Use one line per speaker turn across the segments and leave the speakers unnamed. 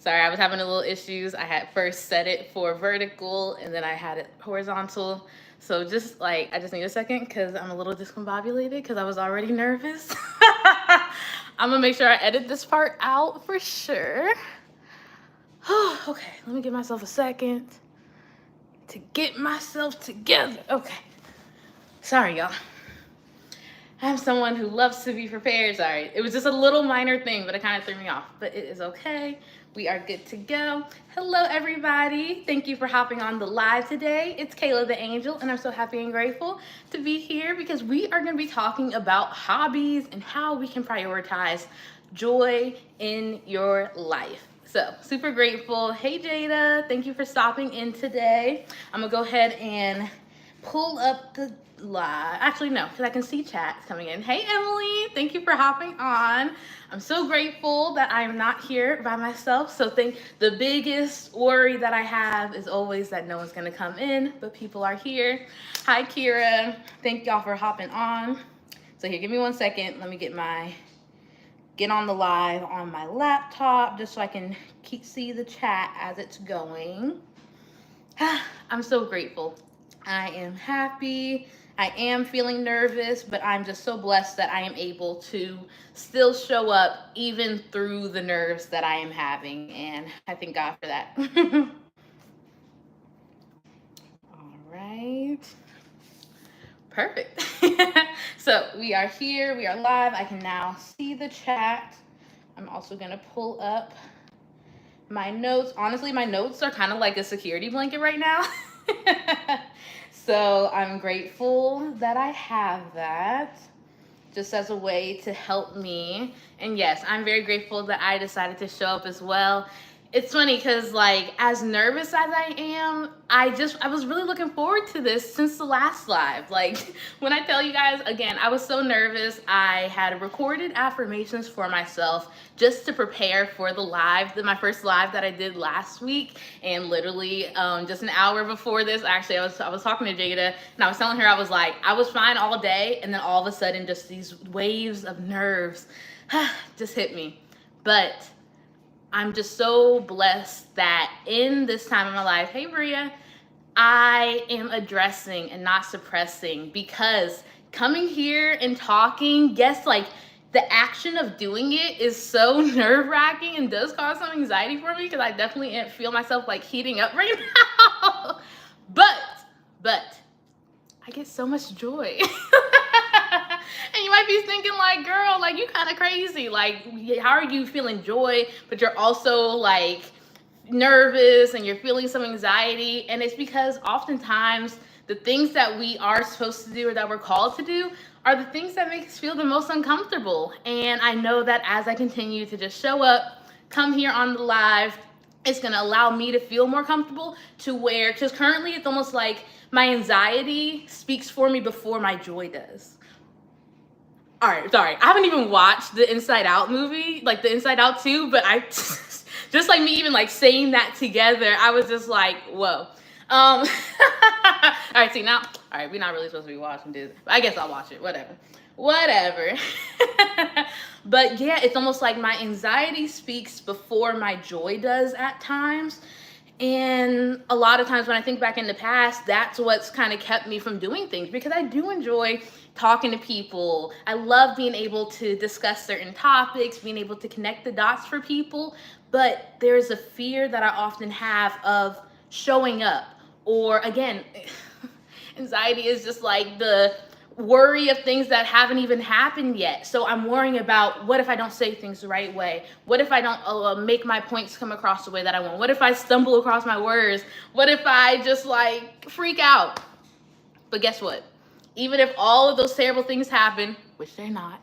Sorry, I was having a little issues. I had first set it for vertical and then I had it horizontal. So just like, I just need a second because I'm a little discombobulated because I was already nervous. I'm gonna make sure I edit this part out for sure. Okay, let me give myself a second to get myself together. Okay. Sorry, y'all. I'm someone who loves to be prepared. Sorry. It was just a little minor thing, but it kind of threw me off. But it is okay. We are good to go. Hello, everybody. Thank you for hopping on the live today. It's Kayla the Angel, and I'm so happy and grateful to be here because we are going to be talking about hobbies and how we can prioritize joy in your life. So, super grateful. Hey, Jada. Thank you for stopping in today. I'm going to go ahead and pull up the live. Actually, no, because I can see chats coming in. Hey, Emily, thank you for hopping on. I'm so grateful that I'm not here by myself. So the biggest worry that I have is always that no one's gonna come in, but people are here. Hi, Kira. Thank y'all for hopping on. So here, give me 1 second. Let me get on the live on my laptop just so I can see the chat as it's going. I'm so grateful. I am happy. I am feeling nervous, but I'm just so blessed that I am able to still show up even through the nerves that I am having, and I thank God for that. All right. Perfect. So we are here, we are live. I can now see the chat. I'm also gonna pull up my notes. Honestly, my notes are kind of like a security blanket right now. So I'm grateful that I have that just as a way to help me. And yes, I'm very grateful that I decided to show up as well. It's funny because like as nervous as I am, I was really looking forward to this since the last live. Like when I tell you guys, again, I was so nervous. I had recorded affirmations for myself just to prepare for the live, my first live that I did last week. And literally just an hour before this, actually I was talking to Jada and I was telling her, I was like, I was fine all day. And then all of a sudden just these waves of nerves just hit me. But I'm just so blessed that in this time of my life, hey Bria, I am addressing and not suppressing, because coming here and talking, yes, like the action of doing it is so nerve-wracking and does cause some anxiety for me because I definitely feel myself like heating up right now. But I get so much joy. And you might be thinking like, girl, like you kind of crazy. Like, how are you feeling joy, but you're also like nervous and you're feeling some anxiety? And it's because oftentimes the things that we are supposed to do or that we're called to do are the things that make us feel the most uncomfortable. And I know that as I continue to just show up, come here on the live, it's going to allow me to feel more comfortable to where, because currently it's almost like my anxiety speaks for me before my joy does. All right, sorry. I haven't even watched the Inside Out movie, like the Inside Out 2, but I just like me even like saying that together, I was just like, whoa. All right, see now, all right, we're not really supposed to be watching this. I guess I'll watch it, whatever. But yeah, it's almost like my anxiety speaks before my joy does at times. And a lot of times when I think back in the past, that's what's kind of kept me from doing things, because I do enjoy talking to people. I love being able to discuss certain topics, being able to connect the dots for people. But there's a fear that I often have of showing up. Or again, anxiety is just like the worry of things that haven't even happened yet. So I'm worrying about, what if I don't say things the right way? What if I don't make my points come across the way that I want? What if I stumble across my words? What if I just like freak out? But guess what? Even if all of those terrible things happen, which they're not,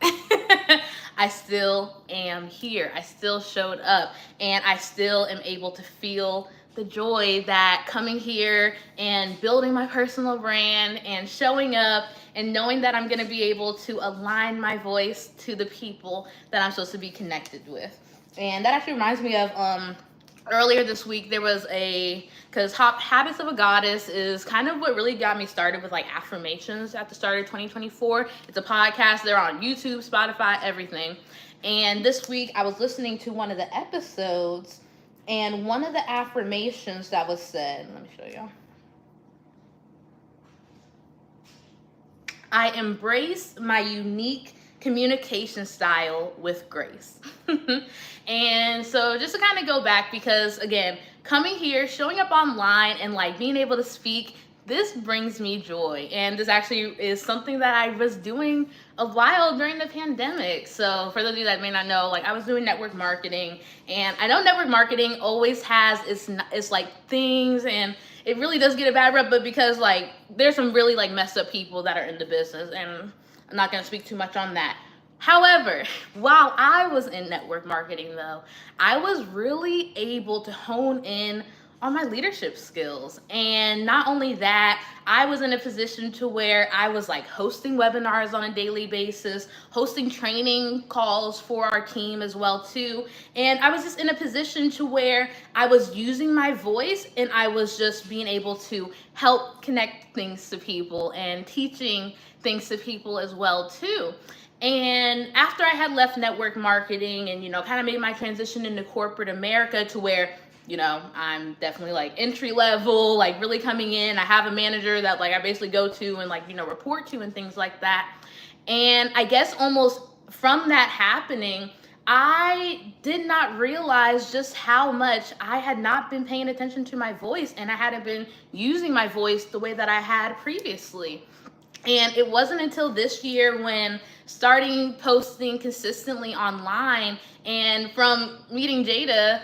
I still am here. I still showed up, and I still am able to feel the joy that coming here and building my personal brand and showing up and knowing that I'm going to be able to align my voice to the people that I'm supposed to be connected with. And that actually reminds me of earlier this week, there was because Habits of a Goddess is kind of what really got me started with like affirmations at the start of 2024. It's a podcast. They're on YouTube, Spotify, everything. And this week I was listening to one of the episodes, And one of the affirmations that was said, let me show you. I embrace my unique communication style with grace. And so just to kind of go back, because again, coming here, showing up online and like being able to speak, this brings me joy. And this actually is something that I was doing a while during the pandemic. So for those of you that may not know, like I was doing network marketing, and I know network marketing always has its like things, and it really does get a bad rep, but because like there's some really like messed up people that are in the business, and I'm not going to speak too much on that. However, while I was in network marketing though, I was really able to hone in on my leadership skills. And not only that, I was in a position to where I was like hosting webinars on a daily basis, hosting training calls for our team as well too. And I was just in a position to where I was using my voice, and I was just being able to help connect things to people and teaching things to people as well too. And after I had left network marketing and, kind of made my transition into corporate America to where, I'm definitely like entry level, like really coming in. I have a manager that like I basically go to and like, report to and things like that. And I guess almost from that happening, I did not realize just how much I had not been paying attention to my voice, and I hadn't been using my voice the way that I had previously. And it wasn't until this year when starting posting consistently online, and from meeting Jada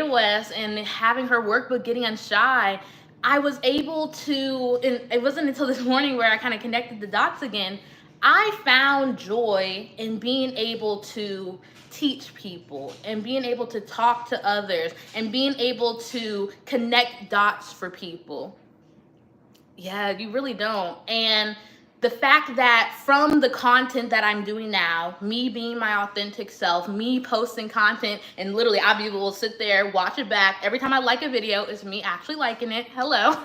West, and having her workbook Getting Unshy, I was able to, and it wasn't until this morning where I kind of connected the dots again. I found joy in being able to teach people and being able to talk to others and being able to connect dots for people. Yeah, you really don't. And the fact that from the content that I'm doing now, me being my authentic self, me posting content, and literally I'll be able to sit there, watch it back. Every time I like a video, it's me actually liking it. Hello.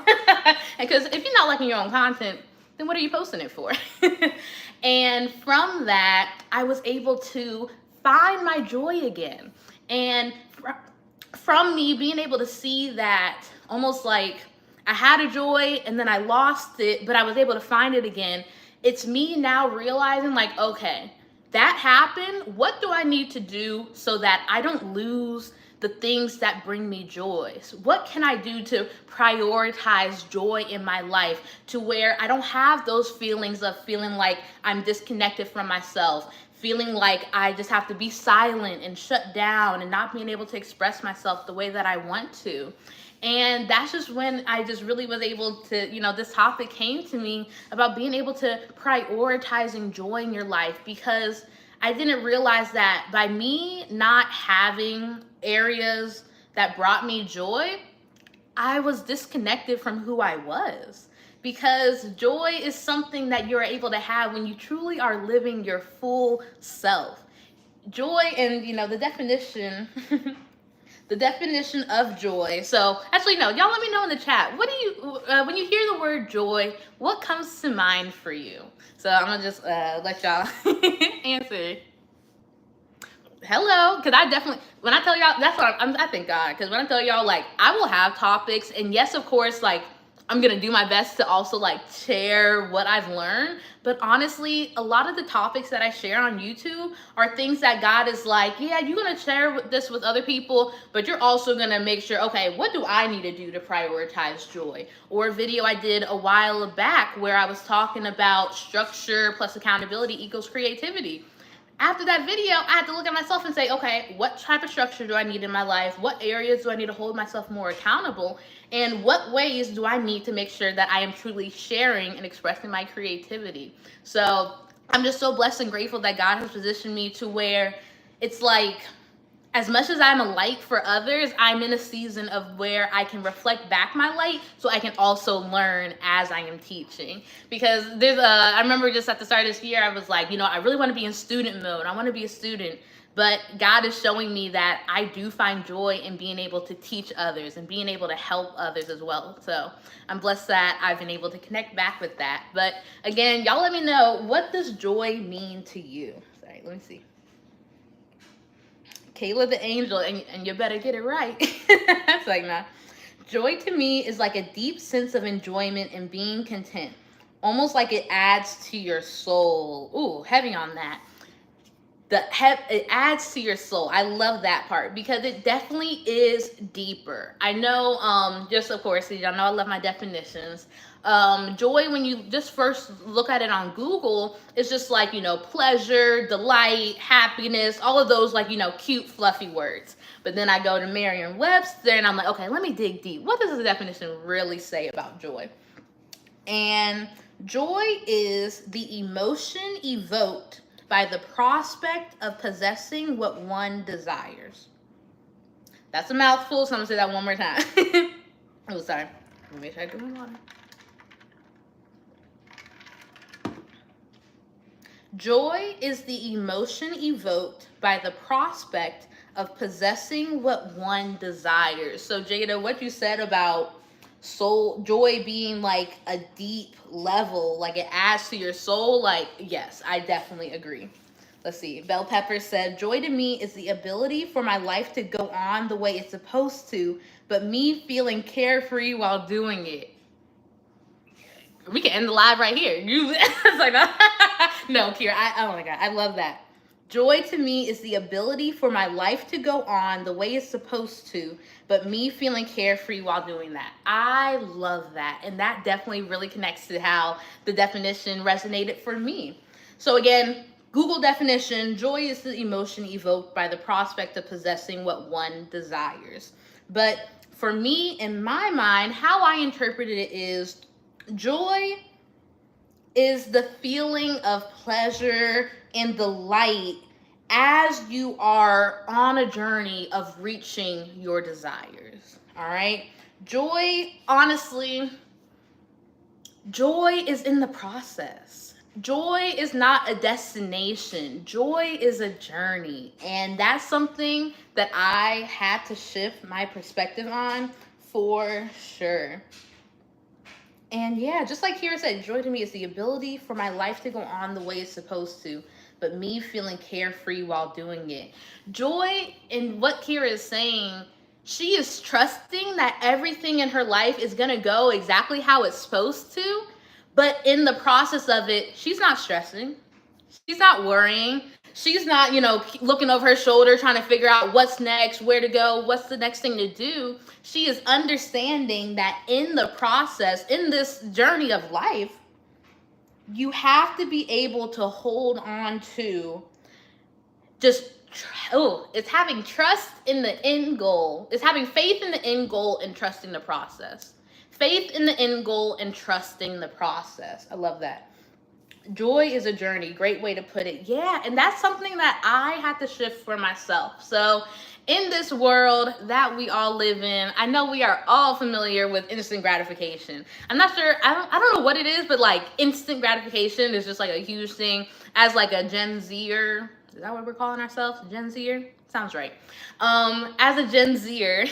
Because if you're not liking your own content, then what are you posting it for? And from that, I was able to find my joy again. And from me being able to see that almost like I had a joy and then I lost it, but I was able to find it again. It's me now realizing like, okay, that happened. What do I need to do so that I don't lose the things that bring me joy? So what can I do to prioritize joy in my life to where I don't have those feelings of feeling like I'm disconnected from myself, feeling like I just have to be silent and shut down and not being able to express myself the way that I want to. And that's just when I just really was able to, this topic came to me about being able to prioritizing joy in your life, because I didn't realize that by me not having areas that brought me joy, I was disconnected from who I was. Because joy is something that you're able to have when you truly are living your full self. Joy, and the definition the definition of joy. So actually, no, y'all let me know in the chat. What do you, when you hear the word joy, what comes to mind for you? So I'm gonna just let y'all answer. Hello, because I definitely, when I tell y'all, that's what I thank God, because when I tell y'all, like, I will have topics, and yes, of course, like, I'm gonna do my best to also like share what I've learned. But honestly, a lot of the topics that I share on YouTube are things that God is like, yeah, you're gonna share this with other people, but you're also gonna make sure, okay, what do I need to do to prioritize joy? Or a video I did a while back where I was talking about structure plus accountability equals creativity. After that video, I had to look at myself and say, okay, what type of structure do I need in my life? What areas do I need to hold myself more accountable? And what ways do I need to make sure that I am truly sharing and expressing my creativity? So I'm just so blessed and grateful that God has positioned me to where it's like, as much as I'm a light for others, I'm in a season of where I can reflect back my light so I can also learn as I am teaching. Because I remember just at the start of this year, I was like, I really want to be in student mode. I want to be a student. But God is showing me that I do find joy in being able to teach others and being able to help others as well. So I'm blessed that I've been able to connect back with that. But again, y'all let me know, what does joy mean to you? Sorry, let me see. Kayla the angel, and you better get it right. It's like, nah. Joy to me is like a deep sense of enjoyment and being content. Almost like it adds to your soul. Ooh, heavy on that. It adds to your soul. I love that part because it definitely is deeper. I know, just of course, y'all know I love my definitions. Joy, when you just first look at it on Google, it's just like, pleasure, delight, happiness, all of those, like, cute, fluffy words. But then I go to Merriam-Webster and I'm like, okay, let me dig deep. What does the definition really say about joy? And joy is the emotion evoked by the prospect of possessing what one desires. That's a mouthful, so I'm gonna say that one more time. Oh, sorry. Let me make sure I drink my water. Joy is the emotion evoked by the prospect of possessing what one desires. So, Jada, what you said about soul joy being like a deep level, like it adds to your soul, like, yes, I definitely agree. Let's see. Bell Pepper said, joy to me is the ability for my life to go on the way it's supposed to, but me feeling carefree while doing it. We can end the live right here. It's like, no, Kira, oh my God, I love that. Joy to me is the ability for my life to go on the way it's supposed to, but me feeling carefree while doing that. I love that. And that definitely really connects to how the definition resonated for me. So again, Google definition, joy is the emotion evoked by the prospect of possessing what one desires. But for me, in my mind, how I interpreted it is joy is the feeling of pleasure and delight as you are on a journey of reaching your desires. All right? Joy, honestly, joy is in the process. Joy is not a destination. Joy is a journey. And that's something that I had to shift my perspective on for sure. And yeah, just like Kira said, joy to me is the ability for my life to go on the way it's supposed to, but me feeling carefree while doing it. Joy, in what Kira is saying, she is trusting that everything in her life is going to go exactly how it's supposed to, but in the process of it, she's not stressing. She's not worrying. She's not, looking over her shoulder trying to figure out what's next, where to go, what's the next thing to do. She is understanding that in the process, in this journey of life, you have to be able to hold on to it's having trust in the end goal. It's having faith in the end goal and trusting the process. Faith in the end goal and trusting the process. I love that. Joy is a journey. Great way to put it. Yeah, and that's something that I had to shift for myself. So in this world that we all live in, I know we are all familiar with instant gratification. I'm not sure, I don't know what it is, but like instant gratification is just like a huge thing. As like a Gen Zer, is that what we're calling ourselves? Gen Zer? Sounds right. As a Gen Zer,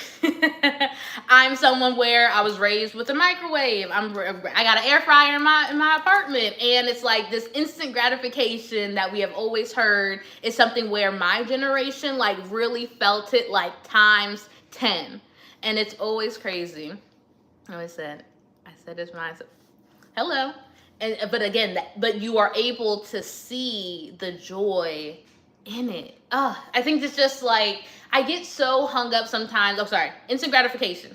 I'm someone where I was raised with a microwave. I got an air fryer in my apartment, and it's like this instant gratification that we have always heard is something where my generation like really felt it like times 10, and it's always crazy. I said it's mine. Hello, but again, but you are able to see the joy in it. I think it's just like, I get so hung up sometimes. Instant gratification.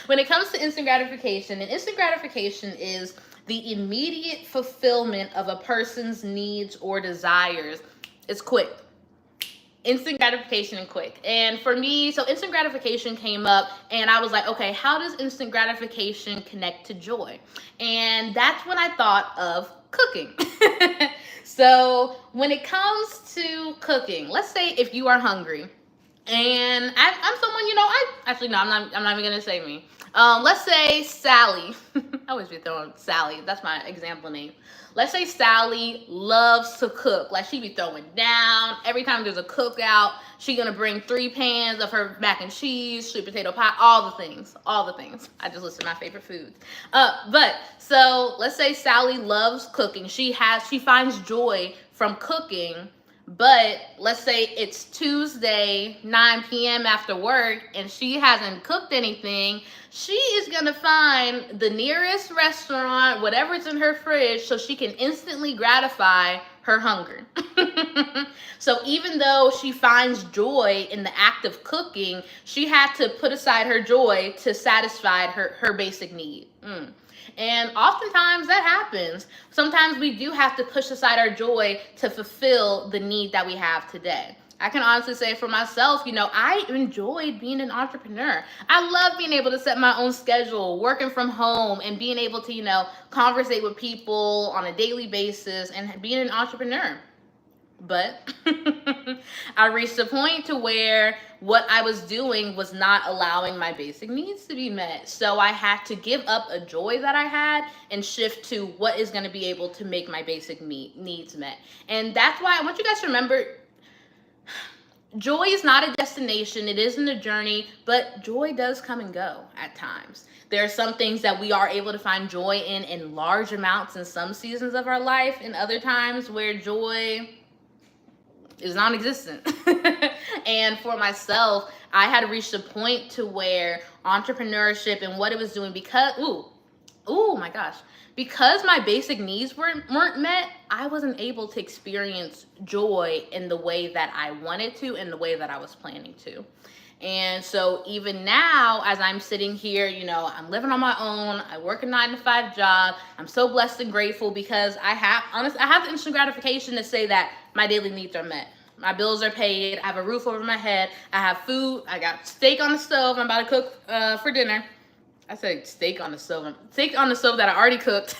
When it comes to instant gratification, and instant gratification is the immediate fulfillment of a person's needs or desires. It's quick. Instant gratification and quick. And for me, so instant gratification came up, and I was like, okay, how does instant gratification connect to joy? And that's when I thought of cooking. So when it comes to cooking, let's say if you are hungry, and I'm someone, I'm not even gonna say me. Let's say Sally. I always be throwing Sally. That's my example name. Let's say Sally loves to cook. Like, she be throwing down. Every time there's a cookout, she gonna bring 3 pans of her mac and cheese, sweet potato pie, all the things. I just listed my favorite foods. But so let's say Sally loves cooking. She finds joy from cooking, But let's say it's Tuesday, 9 p.m. after work, and she hasn't cooked anything. She is going to find the nearest restaurant, whatever's in her fridge, so she can instantly gratify her hunger. So even though she finds joy in the act of cooking, she had to put aside her joy to satisfy her basic need. And oftentimes that happens. Sometimes we do have to push aside our joy to fulfill the need that we have today. I can honestly say for myself, I enjoyed being an entrepreneur. I love being able to set my own schedule, working from home, and being able to, conversate with people on a daily basis and being an entrepreneur. But I reached a point to where what I was doing was not allowing my basic needs to be met. So I had to give up a joy that I had and shift to what is going to be able to make my basic needs met. And that's why I want you guys to remember, joy is not a destination. It isn't a journey, but joy does come and go at times. There are some things that we are able to find joy in large amounts in some seasons of our life, and other times where joy is non-existent. And for myself, I had reached a point to where entrepreneurship and what it was doing, because because my basic needs weren't met, I wasn't able to experience joy in the way that I wanted to, in the way that I was planning to. And so even now, as I'm sitting here, I'm living on my own. I work a 9-to-5 job. I'm so blessed and grateful because I have the instant gratification to say that my daily needs are met. My bills are paid. I have a roof over my head. I have food. I got steak on the stove. I'm about to cook for dinner. I said steak on the stove. Steak on the stove that I already cooked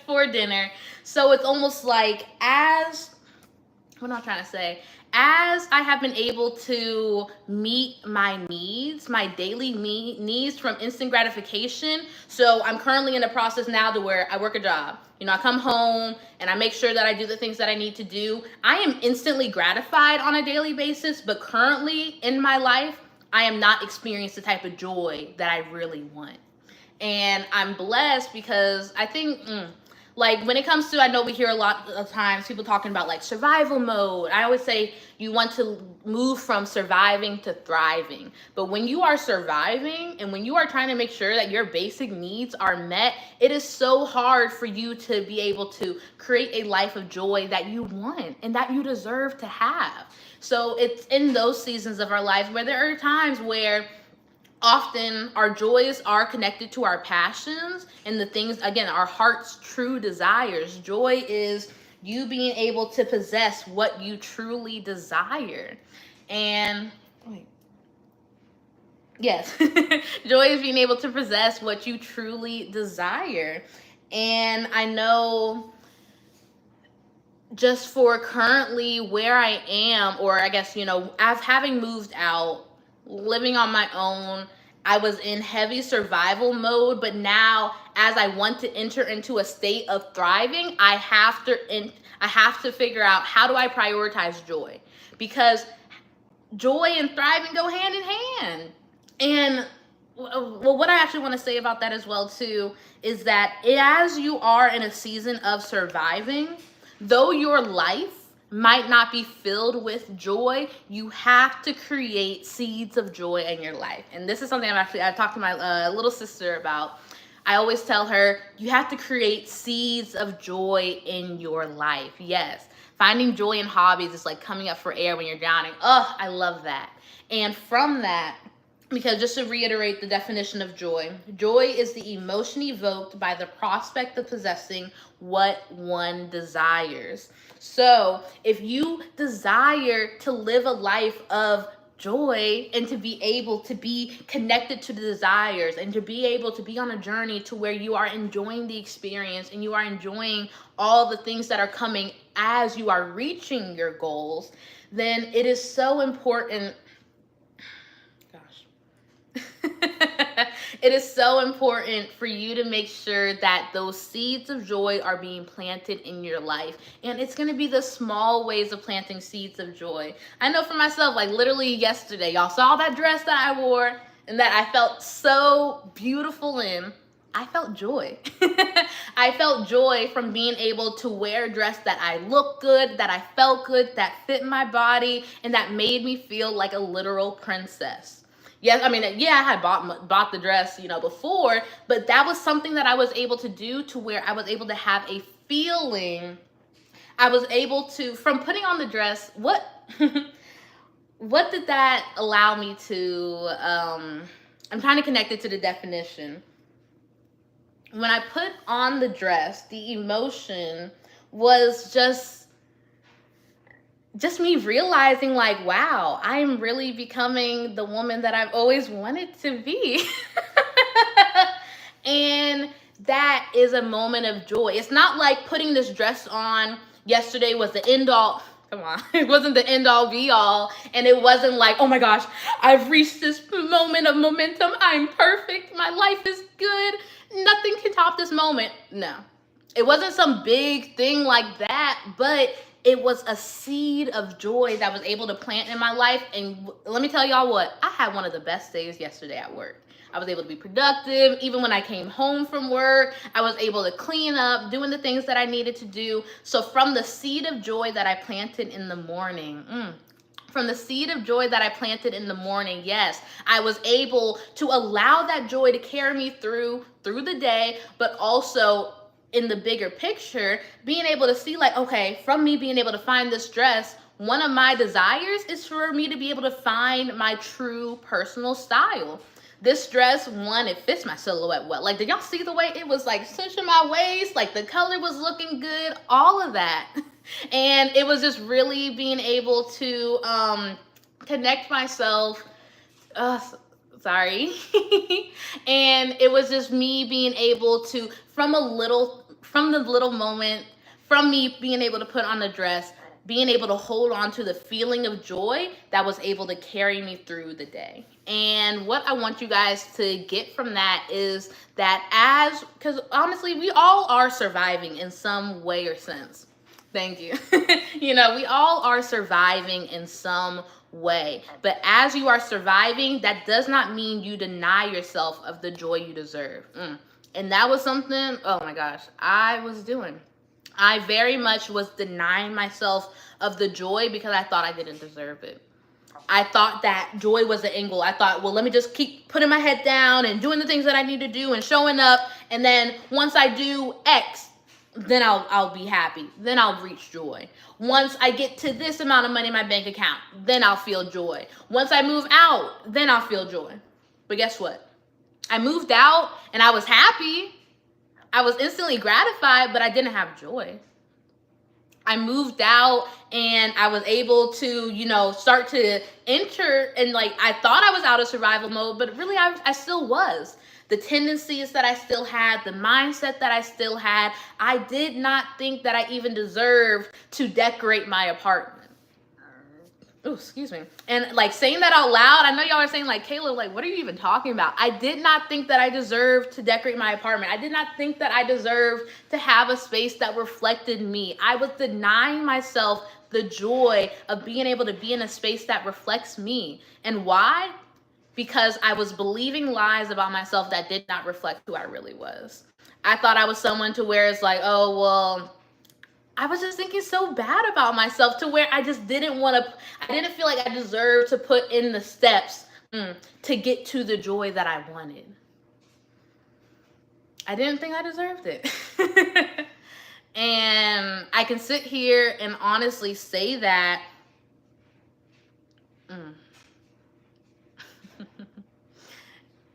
for dinner. So it's almost like what am I trying to say? As I have been able to meet my needs, my daily needs from instant gratification. So I'm currently in the process now to where I work a job. I come home and I make sure that I do the things that I need to do. I am instantly gratified on a daily basis, but currently in my life, I am not experiencing the type of joy that I really want. And I'm blessed because I think, when it comes to, I know we hear a lot of times people talking about survival mode. I always say you want to move from surviving to thriving. But when you are surviving and when you are trying to make sure that your basic needs are met, it is so hard for you to be able to create a life of joy that you want and that you deserve to have. So it's in those seasons of our life where there are times where often our joys are connected to our passions and the things, again, our heart's true desires. Joy is you being able to possess what you truly desire. And yes, joy is being able to possess what you truly desire. And I know just for currently where I am, or I guess, having moved out, living on my own, I was in heavy survival mode, but now as I want to enter into a state of thriving, I have to figure out, how do I prioritize joy? Because joy and thriving go hand in hand. And what I actually want to say about that as well too is that as you are in a season of surviving, though your life might not be filled with joy, you have to create seeds of joy in your life. And this is something I've talked to my little sister about. I always tell her, you have to create seeds of joy in your life. Yes, finding joy in hobbies is like coming up for air when you're drowning. Oh, I love that. And from that, because just to reiterate the definition of joy, joy is the emotion evoked by the prospect of possessing what one desires. So if you desire to live a life of joy and to be able to be connected to the desires and to be able to be on a journey to where you are enjoying the experience and you are enjoying all the things that are coming as you are reaching your goals, then it is so important. It is so important for you to make sure that those seeds of joy are being planted in your life. And it's going to be the small ways of planting seeds of joy. I know for myself, literally yesterday, y'all saw that dress that I wore and that I felt so beautiful in. I felt joy. I felt joy from being able to wear a dress that I looked good, that I felt good, that fit my body, and that made me feel like a literal princess. Yes, I mean, yeah, I had bought the dress, before, but that was something that I was able to do to where I was able to have a feeling. I was able to, from putting on the dress, what what did that allow me to, I'm trying to connect it to the definition. When I put on the dress, the emotion was just me realizing like, wow, I'm really becoming the woman that I've always wanted to be. And that is a moment of joy. It's not like putting this dress on yesterday was the end all. Come on. It wasn't the end all be all. And it wasn't like, oh my gosh, I've reached this moment of momentum. I'm perfect. My life is good. Nothing can top this moment. No. It wasn't some big thing like that, but it was a seed of joy that was able to plant in my life. And let me tell y'all what, I had one of the best days yesterday at work. I was able to be productive. Even when I came home from work, I was able to clean up, doing the things that I needed to do. So from the seed of joy that I planted in the morning, from the seed of joy that I planted in the morning, yes, I was able to allow that joy to carry me through the day, but also in the bigger picture, being able to see like, okay, from me being able to find this dress, one of my desires is for me to be able to find my true personal style. This dress, one, it fits my silhouette well. Like, did y'all see the way it was like cinching my waist? Like the color was looking good, all of that. And it was just really being able to connect myself. Sorry. And it was just me being able to, from the little moment, from me being able to put on the dress, being able to hold on to the feeling of joy that was able to carry me through the day. And what I want you guys to get from that is that because honestly, we all are surviving in some way or sense. Thank you. We all are surviving in some way. But as you are surviving, that does not mean you deny yourself of the joy you deserve. And that was something, oh my gosh, I was doing. I very much was denying myself of the joy because I thought I didn't deserve it. I thought that joy was the end goal. I thought, well, let me just keep putting my head down and doing the things that I need to do and showing up. And then once I do X, then I'll be happy. Then I'll reach joy. Once I get to this amount of money in my bank account, then I'll feel joy. Once I move out, then I'll feel joy. But guess what? I moved out and I was happy. I was instantly gratified, but I didn't have joy. I moved out and I was able to, start to enter, and like I thought I was out of survival mode, but really I still was. The tendencies that I still had, the mindset that I still had, I did not think that I even deserved to decorate my apartment. Oh, excuse me. And like saying that out loud, I know y'all are saying like, Kayla, like, what are you even talking about? I did not think that I deserved to decorate my apartment. I did not think that I deserved to have a space that reflected me. I was denying myself the joy of being able to be in a space that reflects me. And why? Because I was believing lies about myself that did not reflect who I really was. I thought I was someone to where it's like, oh, well, I was just thinking so bad about myself to where I just didn't feel like I deserved to put in the steps to get to the joy that I wanted. I didn't think I deserved it. And I can sit here and honestly say that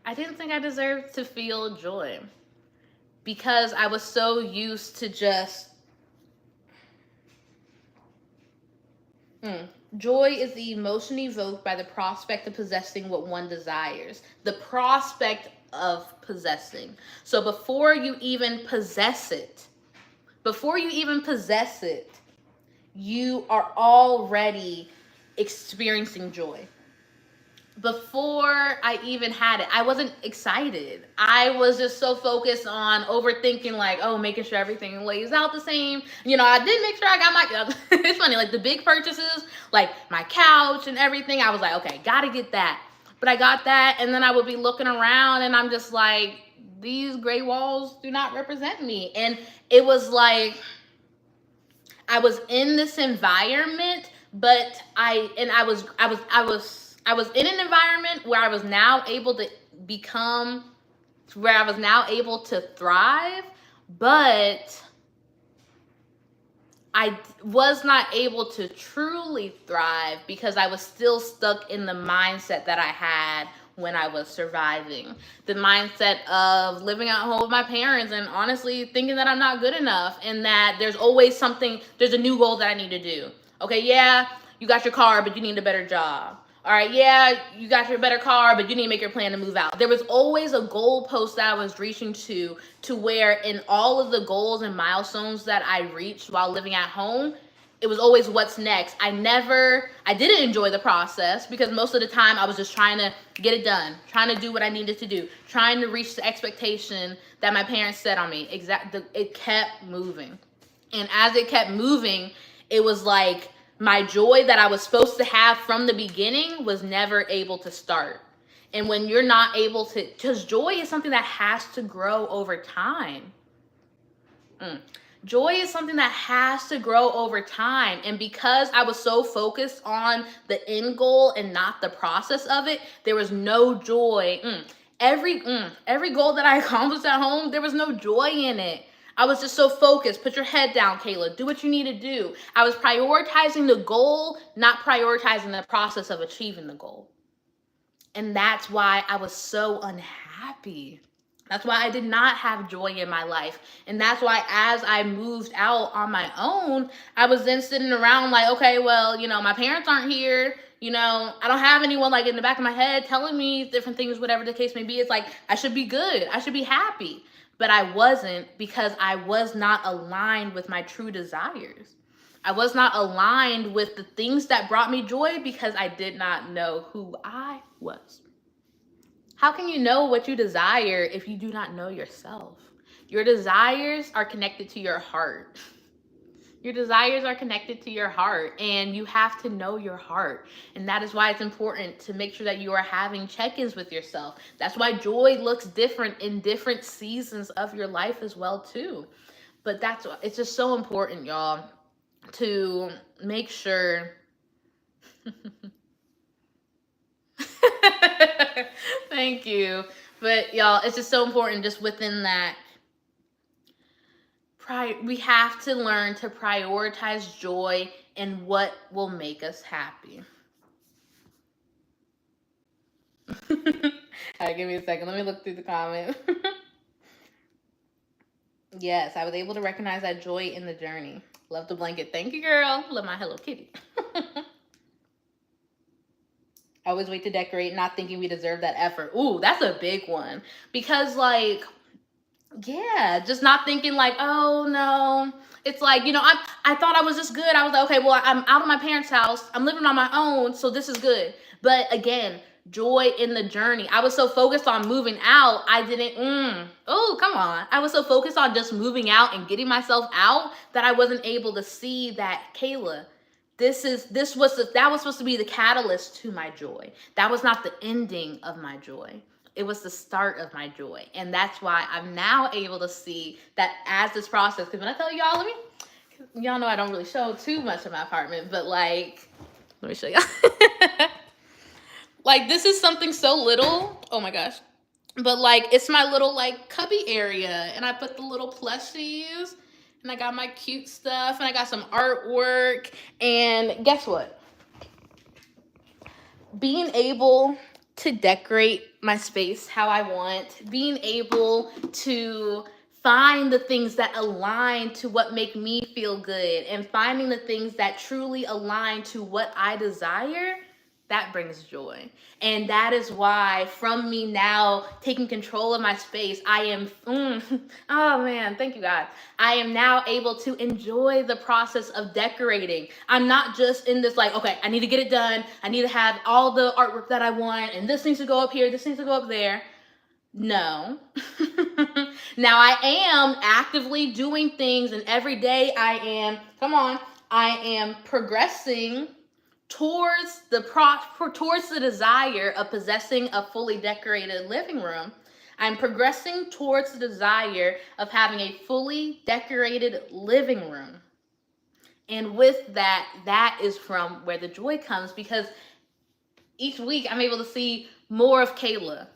I didn't think I deserved to feel joy because I was so used to just joy is the emotion evoked by the prospect of possessing what one desires. The prospect of possessing. So before you even possess it, you are already experiencing joy. Before I even had it, I wasn't excited. I was just so focused on overthinking, like, oh, making sure everything lays out the same. I did make sure I got my, it's funny, like the big purchases, like my couch and everything. I was like, okay, gotta get that. But I got that, and then I would be looking around and I'm just like, these gray walls do not represent me. And it was like I was in this environment, but I was in an environment where I was now able to become, where I was now able to thrive, but I was not able to truly thrive because I was still stuck in the mindset that I had when I was surviving. The mindset of living at home with my parents and honestly thinking that I'm not good enough and that there's always something, there's a new goal that I need to do. Okay, yeah, you got your car, but you need a better job. All right, yeah, you got your better car, but you need to make your plan to move out. There was always a goalpost that I was reaching to where in all of the goals and milestones that I reached while living at home, it was always what's next. I didn't enjoy the process because most of the time I was just trying to get it done, trying to do what I needed to do, trying to reach the expectation that my parents set on me. It kept moving. And as it kept moving, it was like my joy that I was supposed to have from the beginning was never able to start. And when you're not able to, because joy is something that has to grow over time. Joy is something that has to grow over time. And because I was so focused on the end goal and not the process of it, there was no joy. Every goal that I accomplished at home, there was no joy in it. I was just so focused. Put your head down, Kayla. Do what you need to do. I was prioritizing the goal, not prioritizing the process of achieving the goal. And that's why I was so unhappy. That's why I did not have joy in my life. And that's why as I moved out on my own, I was then sitting around like, okay, well, my parents aren't here. I don't have anyone like in the back of my head telling me different things, whatever the case may be. It's like, I should be good. I should be happy. But I wasn't because I was not aligned with my true desires. I was not aligned with the things that brought me joy because I did not know who I was. How can you know what you desire if you do not know yourself? Your desires are connected to your heart. Your desires are connected to your heart, and you have to know your heart. And that is why it's important to make sure that you are having check-ins with yourself. That's why joy looks different in different seasons of your life as well, too. But it's just so important, y'all, to make sure. Thank you. But y'all, it's just so important just within that. We have to learn to prioritize joy and what will make us happy. All right, give me a second. Let me look through the comments. Yes, I was able to recognize that joy in the journey. Love the blanket. Thank you, girl. Love my Hello Kitty. I always wait to decorate, not thinking we deserve that effort. Ooh, that's a big one. Because just not thinking like, oh no. It's like, I thought I was just good. I was like, okay, well, I'm out of my parents' house. I'm living on my own, so this is good. But again, joy in the journey. I was so focused on moving out, I didn't, oh, come on. I was so focused on just moving out and getting myself out that I wasn't able to see that, Kayla, that was supposed to be the catalyst to my joy. That was not the ending of my joy. It was the start of my joy. And that's why I'm now able to see that as this process, because when I tell y'all, y'all know I don't really show too much of my apartment, but let me show y'all. This is something so little. Oh my gosh. But it's my little cubby area. And I put the little plushies and I got my cute stuff and I got some artwork. And guess what? Being able to decorate my space how I want, being able to find the things that align to what make me feel good and finding the things that truly align to what I desire, that brings joy. And that is why from me now taking control of my space, I am, oh man, thank you God. I am now able to enjoy the process of decorating. I'm not just in this okay, I need to get it done. I need to have all the artwork that I want and this needs to go up here, this needs to go up there. No. Now I am actively doing things and every day I am progressing towards the desire of possessing a fully decorated living room. I'm progressing towards the desire of having a fully decorated living room. And with that, that is from where the joy comes, because each week I'm able to see more of Kayla.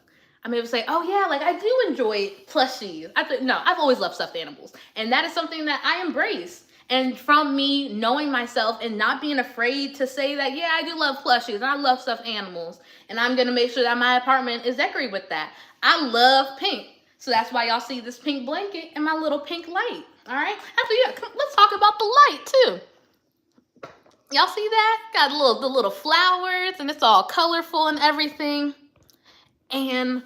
I'm able to say, oh yeah, like I do enjoy plushies. I've always loved stuffed animals. And that is something that I embrace. And from me knowing myself and not being afraid to say that, yeah, I do love plushies and I love stuffed animals. And I'm going to make sure that my apartment is decorated with that. I love pink. So that's why y'all see this pink blanket and my little pink light. All right? Actually, yeah, let's talk about the light too. Y'all see that? Got the little flowers and it's all colorful and everything. And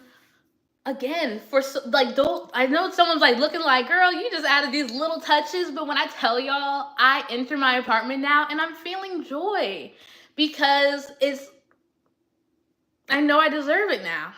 again, for like those, I know someone's like looking like, girl, you just added these little touches. But when I tell y'all, I enter my apartment now and I'm feeling joy because I know I deserve it now.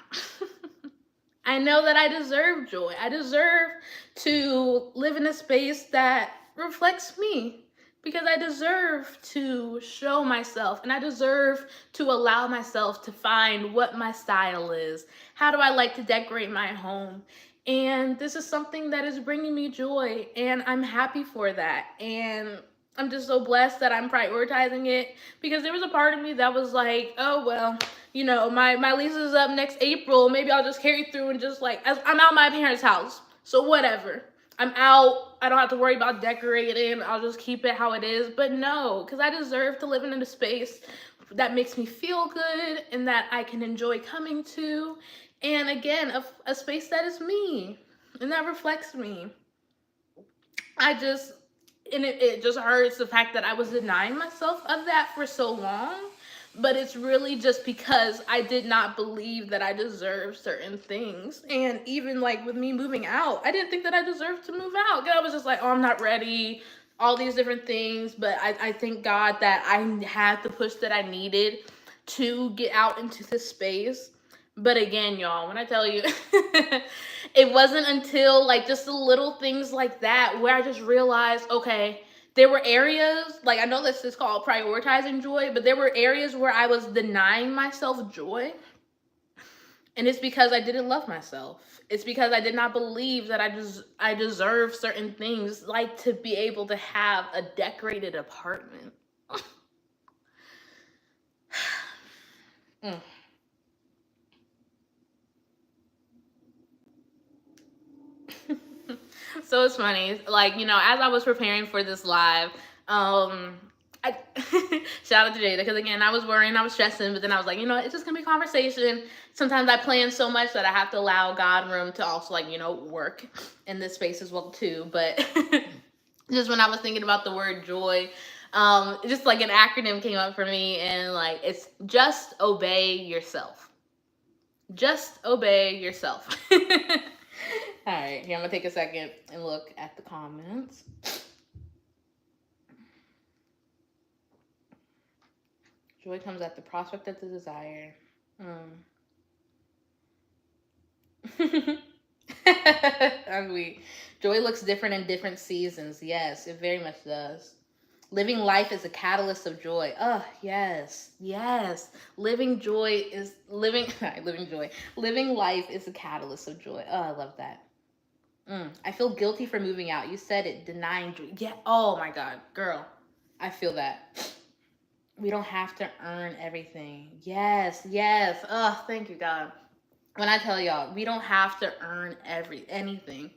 I know that I deserve joy. I deserve to live in a space that reflects me, because I deserve to show myself and I deserve to allow myself to find what my style is. How do I like to decorate my home? And this is something that is bringing me joy, and I'm happy for that. And I'm just so blessed that I'm prioritizing it, because there was a part of me that was like, oh, well, you know, my lease is up next April. Maybe I'll just carry through and just like, I'm out my parents' house, so whatever. I'm out. I don't have to worry about decorating. I'll just keep it how it is. But no, because I deserve to live in a space that makes me feel good and that I can enjoy coming to. And again, a space that is me and that reflects me. It just hurts the fact that I was denying myself of that for so long. But it's really just because I did not believe that I deserved certain things. And even like with me moving out, I didn't think that I deserved to move out. I was just like, oh, I'm not ready, all these different things. But I thank God that I had the push that I needed to get out into this space. But again, y'all, when I tell you, it wasn't until like just the little things like that where I just realized, okay, there were areas, like I know this is called prioritizing joy, but there were areas where I was denying myself joy. And it's because I didn't love myself. It's because I did not believe that I deserve certain things, like to be able to have a decorated apartment. So it's funny, like, you know, as I was preparing for this live, I shout out to Jada, because again, I was worrying, I was stressing, but then I was like, you know, it's just gonna be conversation. Sometimes I plan so much that I have to allow God room to also, like, you know, work in this space as well too. But just when I was thinking about the word joy, just like an acronym came up for me, and like, it's just obey yourself. Just obey yourself. All right, here I'm gonna take a second and look at the comments. Joy comes at the prospect of the desire. I'm weak. Joy looks different in different seasons. Yes, it very much does. Living life is a catalyst of joy. Oh, yes, yes. Living joy is living. Living joy. Living life is a catalyst of joy. Oh, I love that. I feel guilty for moving out. You said it, denying joy. Yeah. Oh my God, girl, I feel that. We don't have to earn everything. Yes, yes. Oh, thank you, God. When I tell y'all, we don't have to earn anything.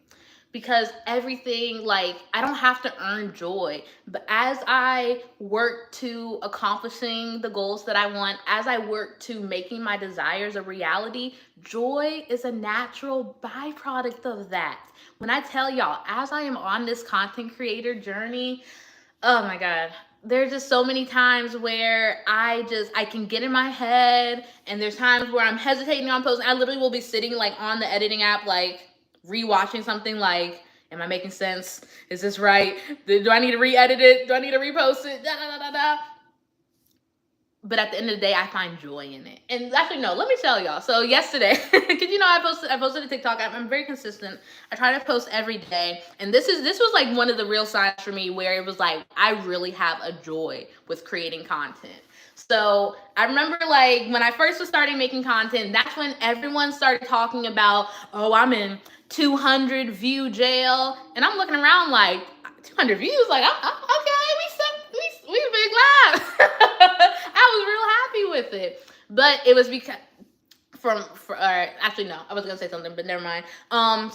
Because everything, like, I don't have to earn joy. But as I work to accomplishing the goals that I want, as I work to making my desires a reality, joy is a natural byproduct of that. When I tell y'all, as I am on this content creator journey, oh my God, there's just so many times where I can get in my head, and there's times where I'm hesitating on posting. I literally will be sitting like on the editing app, like rewatching something, like, am I making sense? Is this right? Do I need to re-edit it? Do I need to repost it? Da, da, da, da, da. But at the end of the day, I find joy in it. And actually, no, let me tell y'all. So yesterday, because you know, I posted a TikTok. I'm very consistent. I try to post every day. And this was like one of the real signs for me where it was like, I really have a joy with creating content. So I remember like when I first was starting making content, that's when everyone started talking about, oh, I'm in 200 view jail. And I'm looking around like, 200 views? Like, I'm okay, we big live. I was real happy with it. But it was because actually no, I was gonna say something, but never mind.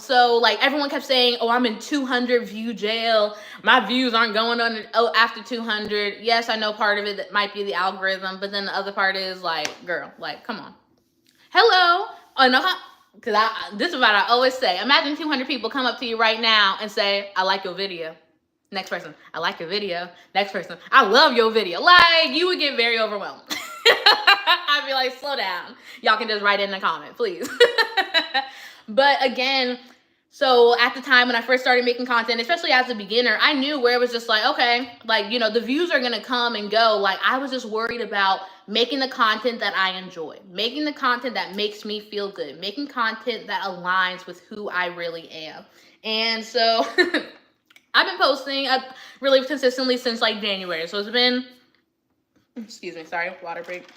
So like everyone kept saying, oh, I'm in 200 view jail, my views aren't going on after 200. Yes, I know part of it that might be the algorithm, but then the other part is like, girl, like, come on, hello. Oh no, because this is what I always say. Imagine 200 people come up to you right now and say, I like your video. Next person, I like your video. Next person, I love your video. Like, you would get very overwhelmed. I'd be like, slow down. Y'all can just write it in a comment, please. But again, so at the time when I first started making content, especially as a beginner, I knew where it was just like, okay, like, you know, the views are gonna come and go. Like, I was just worried about making the content that I enjoy, making the content that makes me feel good, making content that aligns with who I really am. And so I've been posting really consistently since like January. So it's been, excuse me, sorry, water break.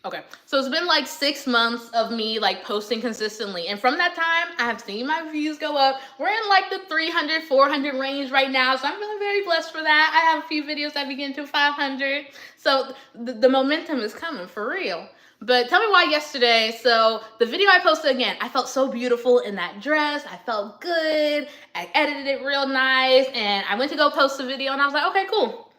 Okay, so it's been like 6 months of me like posting consistently. And from that time, I have seen my views go up. We're in like the 300, 400 range right now. So I'm feeling very blessed for that. I have a few videos that begin to 500. So the momentum is coming for real. But tell me why yesterday. So the video I posted again, I felt so beautiful in that dress. I felt good. I edited it real nice. And I went to go post the video and I was like, okay, cool.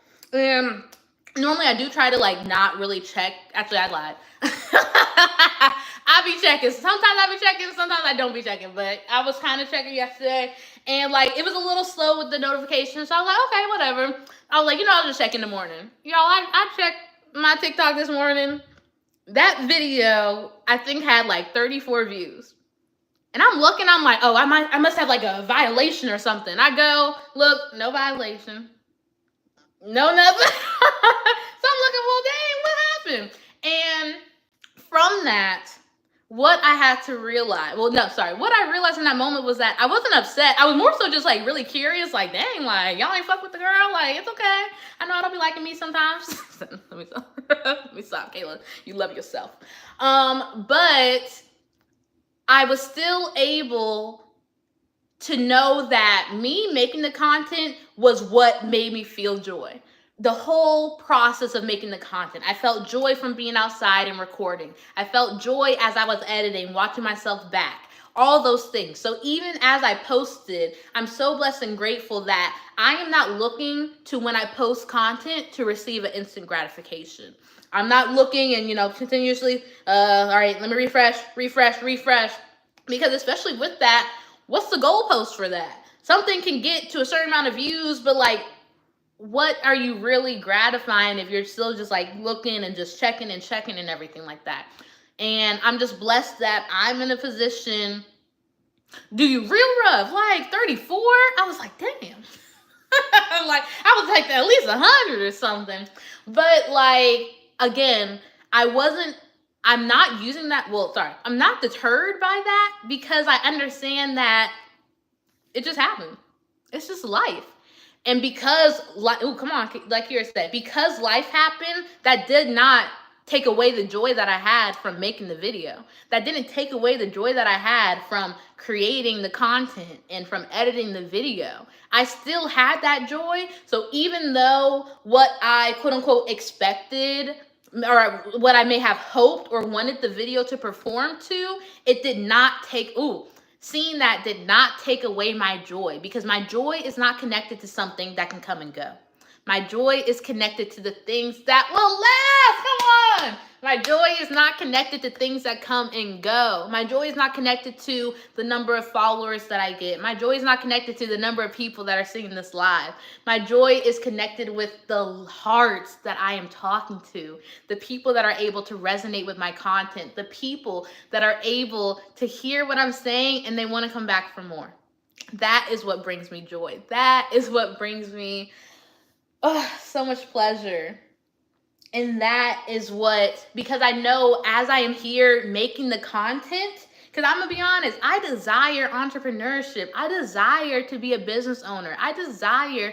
Normally I do try to like not really check. Actually, I lied. I be checking. Sometimes I be checking, sometimes I don't be checking. But I was kind of checking yesterday. And like it was a little slow with the notifications. So I was like, okay, whatever. I was like, you know, I'll just check in the morning. Y'all, I checked my TikTok this morning. That video, I think, had like 34 views. And I'm looking, I'm like, oh, I must have like a violation or something. I go, look, no violation. No, nothing. So I'm looking, well, dang, what happened? And from that, what I had to realize, what I realized in that moment was that I wasn't upset. I was more so just like really curious, like, dang, like, y'all ain't fuck with the girl. Like, it's okay. I know I don't be liking me sometimes. Let me stop, Kayla. You love yourself. But I was still able to know that me making the content was what made me feel joy. The whole process of making the content. I felt joy from being outside and recording. I felt joy as I was editing, watching myself back, all those things. So even as I posted, I'm so blessed and grateful that I am not looking to, when I post content, to receive an instant gratification. I'm not looking and, you know, continuously, all right, let me refresh. Because especially with that, what's the goalpost for that? Something can get to a certain amount of views, but like, what are you really gratifying if you're still just like looking and just checking and everything like that? And I'm just blessed that I'm in a position. Do you real rough? Like 34? I was like, damn. Like, I was like at least 100 or something. But like, again, I'm not using that. Well, sorry, I'm not deterred by that because I understand that it just happened. It's just life. And because, come on, like Kira said, because life happened, that did not take away the joy that I had from making the video. That didn't take away the joy that I had from creating the content and from editing the video. I still had that joy. So even though what I quote unquote expected or what I may have hoped or wanted the video to perform to, it did not take, seeing that did not take away my joy, because my joy is not connected to something that can come and go. My joy is connected to the things that will last. Come on. My joy is not connected to things that come and go. My joy is not connected to the number of followers that I get. My joy is not connected to the number of people that are seeing this live. My joy is connected with the hearts that I am talking to, the people that are able to resonate with my content, the people that are able to hear what I'm saying and they want to come back for more. That is what brings me joy. That is what brings me so much pleasure. And that is what, because I know as I am here making the content, Because I'm going to be honest, I desire entrepreneurship. I desire to be a business owner. I desire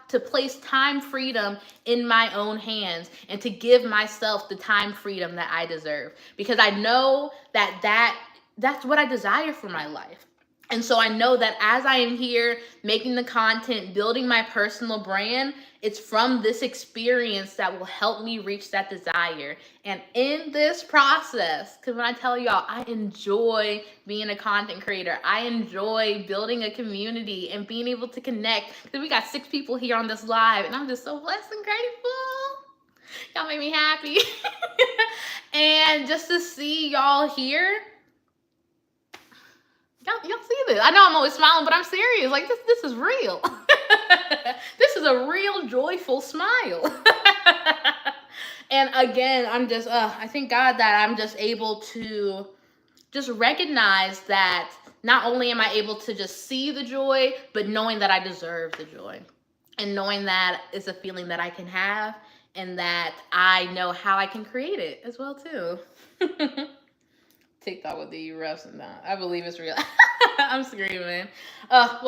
to place time freedom in my own hands and to give myself the time freedom that I deserve. Because I know that's what I desire for my life. And so I know that as I am here making the content, building my personal brand, it's from this experience that will help me reach that desire. And in this process, because when I tell y'all, I enjoy being a content creator. I enjoy building a community and being able to connect. Because we got 6 people here on this live, and I'm just so blessed and grateful. Y'all make me happy. And just to see y'all here, Y'all see this? I know I'm always smiling, but I'm serious. Like, this is real. This is a real joyful smile. And again, I'm just, I thank God that I'm just able to just recognize that not only am I able to just see the joy, but knowing that I deserve the joy. And knowing that is a feeling that I can have and that I know how I can create it as well, too. TikTok with the refs and that. I believe it's real. I'm screaming. And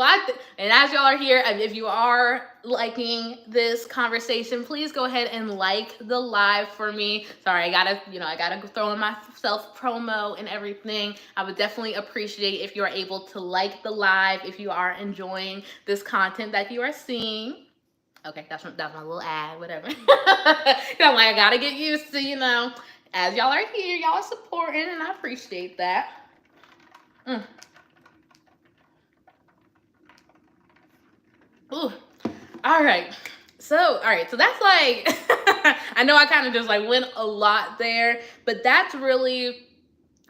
as y'all are here, if you are liking this conversation, please go ahead and like the live for me. Sorry, I gotta throw in my self promo and everything. I would definitely appreciate if you are able to like the live if you are enjoying this content that you are seeing. Okay, that's my little ad, whatever. I'm like, I gotta get used to, as y'all are here, y'all are supporting, and I appreciate that. Ooh. All right. So that's like, I know I kind of just like went a lot there, but that's really,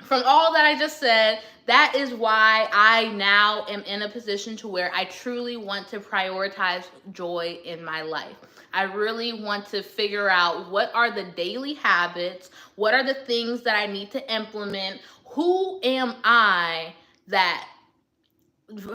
from all that I just said, that is why I now am in a position to where I truly want to prioritize joy in my life. I really want to figure out what are the daily habits, what are the things that I need to implement, who am I that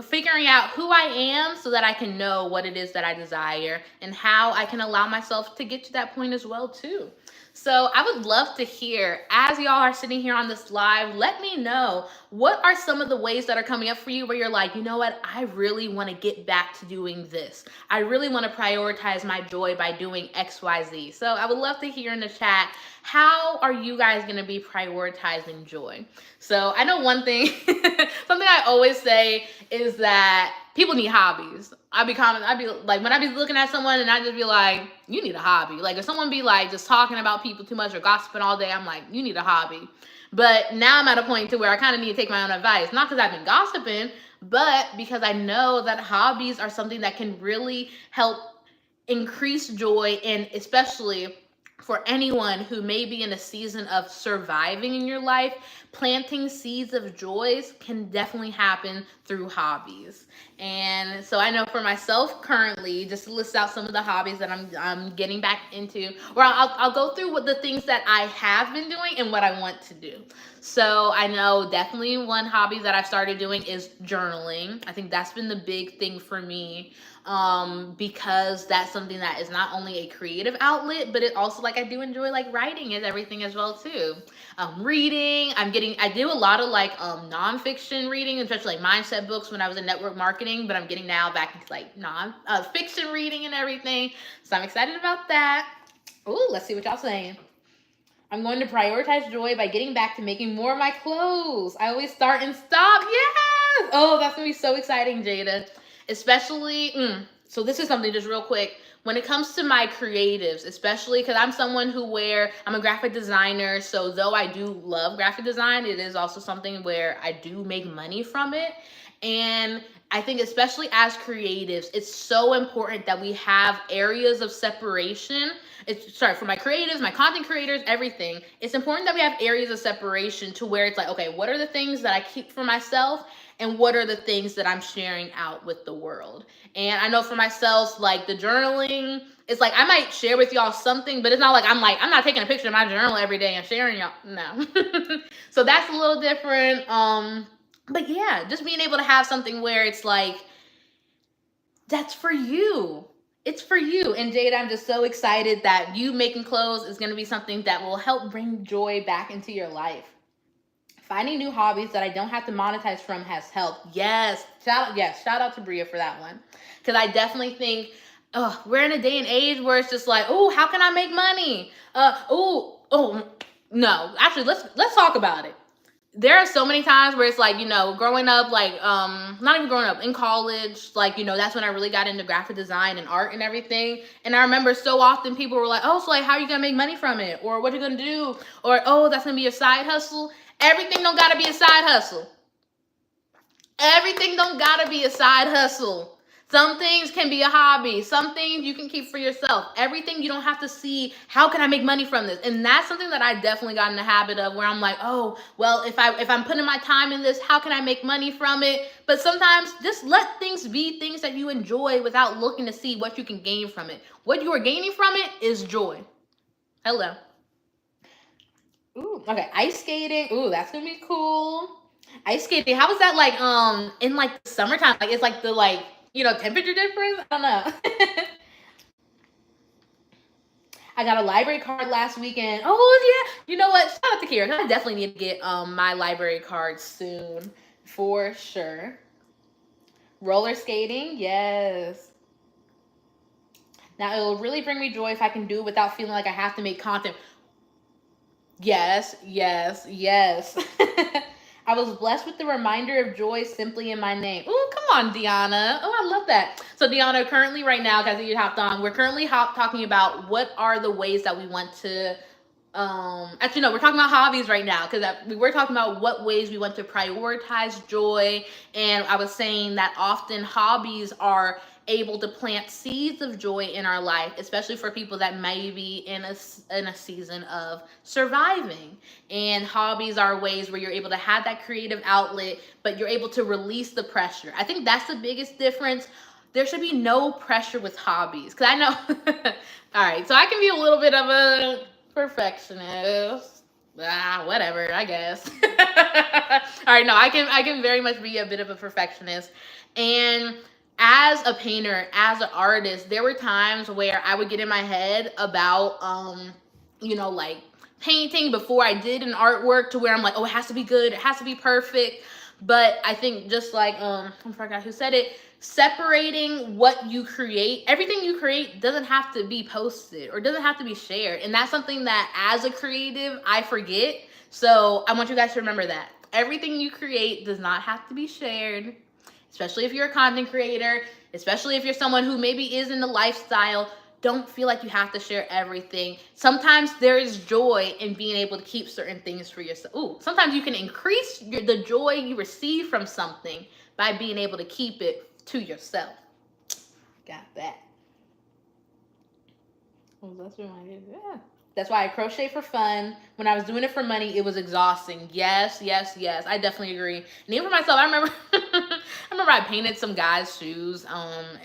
figuring out who I am so that I can know what it is that I desire and how I can allow myself to get to that point as well too. So I would love to hear, as y'all are sitting here on this live, let me know what are some of the ways that are coming up for you where you're like, you know what, I really want to get back to doing this. I really want to prioritize my joy by doing XYZ. So I would love to hear in the chat, how are you guys going to be prioritizing joy? So I know one thing, something I always say is that people need hobbies. I'd be like, when I be looking at someone and I just be like, you need a hobby. Like if someone be like just talking about people too much or gossiping all day, I'm like, you need a hobby. But now I'm at a point to where I kind of need to take my own advice. Not because I've been gossiping, but because I know that hobbies are something that can really help increase joy, and especially for anyone who may be in a season of surviving in your life, planting seeds of joys can definitely happen through hobbies. And so I know for myself currently, just to list out some of the hobbies that I'm getting back into, or I'll go through what the things that I have been doing and what I want to do. So I know definitely one hobby that I've started doing is journaling. I think that's been the big thing for me, because that's something that is not only a creative outlet, but it also, like, I do enjoy like writing and everything as well too. Reading, I do a lot of like nonfiction reading, especially like mindset books when I was in network marketing, but I'm getting now back into like fiction reading and everything. So I'm excited about that. Ooh, let's see what y'all saying. I'm going to prioritize joy by getting back to making more of my clothes. I always start and stop. Yes! Oh, that's going to be so exciting, Jada. Especially, so this is something just real quick. When it comes to my creatives, especially because I'm someone I'm a graphic designer. So though I do love graphic design, it is also something where I do make money from it. And I think especially as creatives, it's so important that we have areas of separation. For my creatives, my content creators, everything. It's important that we have areas of separation to where it's like, okay, what are the things that I keep for myself? And what are the things that I'm sharing out with the world? And I know for myself, like the journaling, it's like I might share with y'all something, but it's not like I'm not taking a picture of my journal every day and sharing y'all. No. So that's a little different. But yeah, just being able to have something where it's like, that's for you. It's for you. And Jade, I'm just so excited that you making clothes is going to be something that will help bring joy back into your life. Finding new hobbies that I don't have to monetize from has helped. Yes, shout out to Bria for that one. Because I definitely think, we're in a day and age where it's just like, oh, how can I make money? No, actually, let's talk about it. There are so many times where it's like, growing up, like, not even growing up, in college, like, that's when I really got into graphic design and art and everything. And I remember so often people were like, oh, so like, how are you gonna make money from it? Or what are you gonna do? Or, oh, that's gonna be your side hustle. Everything don't gotta be a side hustle. Everything don't gotta be a side hustle. Some things can be a hobby. Some things you can keep for yourself. Everything you don't have to see, how can I make money from this? And that's something that I definitely got in the habit of, where I'm like, oh, well, if I'm putting my time in this, how can I make money from it? But sometimes just let things be things that you enjoy without looking to see what you can gain from it. What you are gaining from it is joy. Hello. Ooh, okay, ice skating. Ooh, that's gonna be cool. Ice skating. How was that like in like the summertime? Like, it's like the temperature difference? I don't know. I got a library card last weekend. Oh yeah. You know what? Shout out to Kira. I definitely need to get my library card soon. For sure. Roller skating, yes. Now it will really bring me joy if I can do it without feeling like I have to make content. Yes. I was blessed with the reminder of joy simply in my name. Ooh, come on, Deanna. Oh, I love that. So, Deanna, currently right now, because you hopped on, we're currently talking about what are the ways that we want to, actually, no, we're talking about hobbies right now, because we were talking about what ways we want to prioritize joy. And I was saying that often hobbies are able to plant seeds of joy in our life, especially for people that may be in a season of surviving. And hobbies are ways where you're able to have that creative outlet, but you're able to release the pressure. I think that's the biggest difference. There should be no pressure with hobbies, because I know all right, so I can be a little bit of a perfectionist. Whatever, I guess. All right, no, I can very much be a bit of a perfectionist. And as a painter, as an artist, there were times where I would get in my head about, like painting before I did an artwork, to where I'm like, oh, it has to be good, it has to be perfect. But I think just like, I forgot who said it, separating what you create, everything you create doesn't have to be posted or doesn't have to be shared. And that's something that as a creative, I forget. So I want you guys to remember that. Everything you create does not have to be shared. Especially if you're a content creator, especially if you're someone who maybe is in the lifestyle, don't feel like you have to share everything. Sometimes there is joy in being able to keep certain things for yourself. Ooh, sometimes you can increase the joy you receive from something by being able to keep it to yourself. Got that. Oh, that's reminded. Yeah. That's why I crochet for fun. When I was doing it for money, it was exhausting. Yes. I definitely agree. And even for myself, I remember I painted some guys' shoes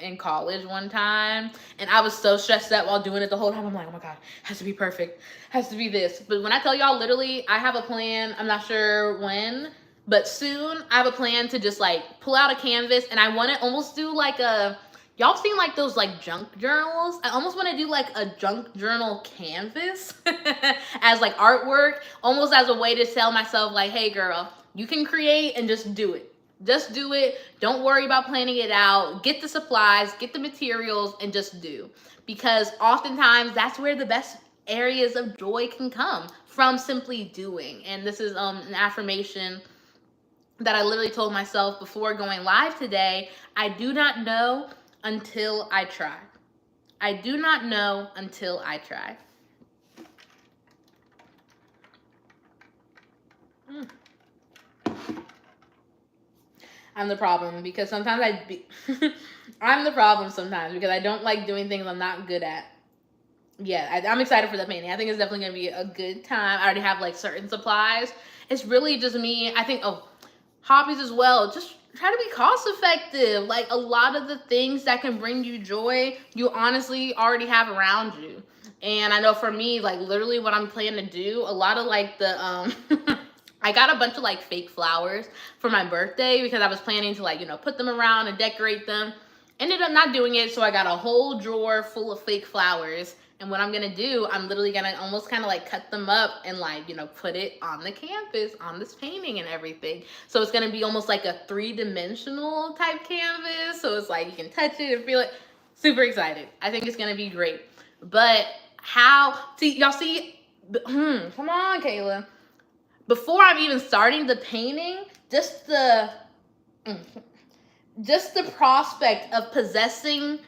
in college one time. And I was so stressed out while doing it the whole time. I'm like, oh my God, it has to be perfect. It has to be this. But when I tell y'all, literally, I have a plan. I'm not sure when, but soon I have a plan to just like pull out a canvas. And I want to almost do like a... Y'all seen like those like junk journals? I almost want to do like a junk journal canvas as like artwork, almost as a way to tell myself like, hey girl, you can create and just do it. Just do it. Don't worry about planning it out. Get the supplies, get the materials, and just do. Because oftentimes that's where the best areas of joy can come from, simply doing. And this is an affirmation that I literally told myself before going live today. I do not know until I try. I do not know until I try. I'm the problem, because sometimes I'm the problem sometimes because I don't like doing things I'm not good at. Yeah, I'm excited for the painting. I think it's definitely going to be a good time. I already have like certain supplies. It's really just me. I think, hobbies as well. Just try to be cost effective. Like, a lot of the things that can bring you joy, you honestly already have around you. And I know for me, like, literally what I'm planning to do, a lot of like the I got a bunch of like fake flowers for my birthday because I was planning to like, put them around and decorate them. Ended up not doing it, so I got a whole drawer full of fake flowers And what I'm gonna do, I'm literally gonna almost kind of like cut them up and like, you know, put it on the canvas, on this painting and everything. So it's gonna be almost like a 3-dimensional type canvas. So it's like you can touch it and feel it. Super excited. I think it's gonna be great. But y'all see, come on, Kayla. Before I'm even starting the painting, just the prospect of possessing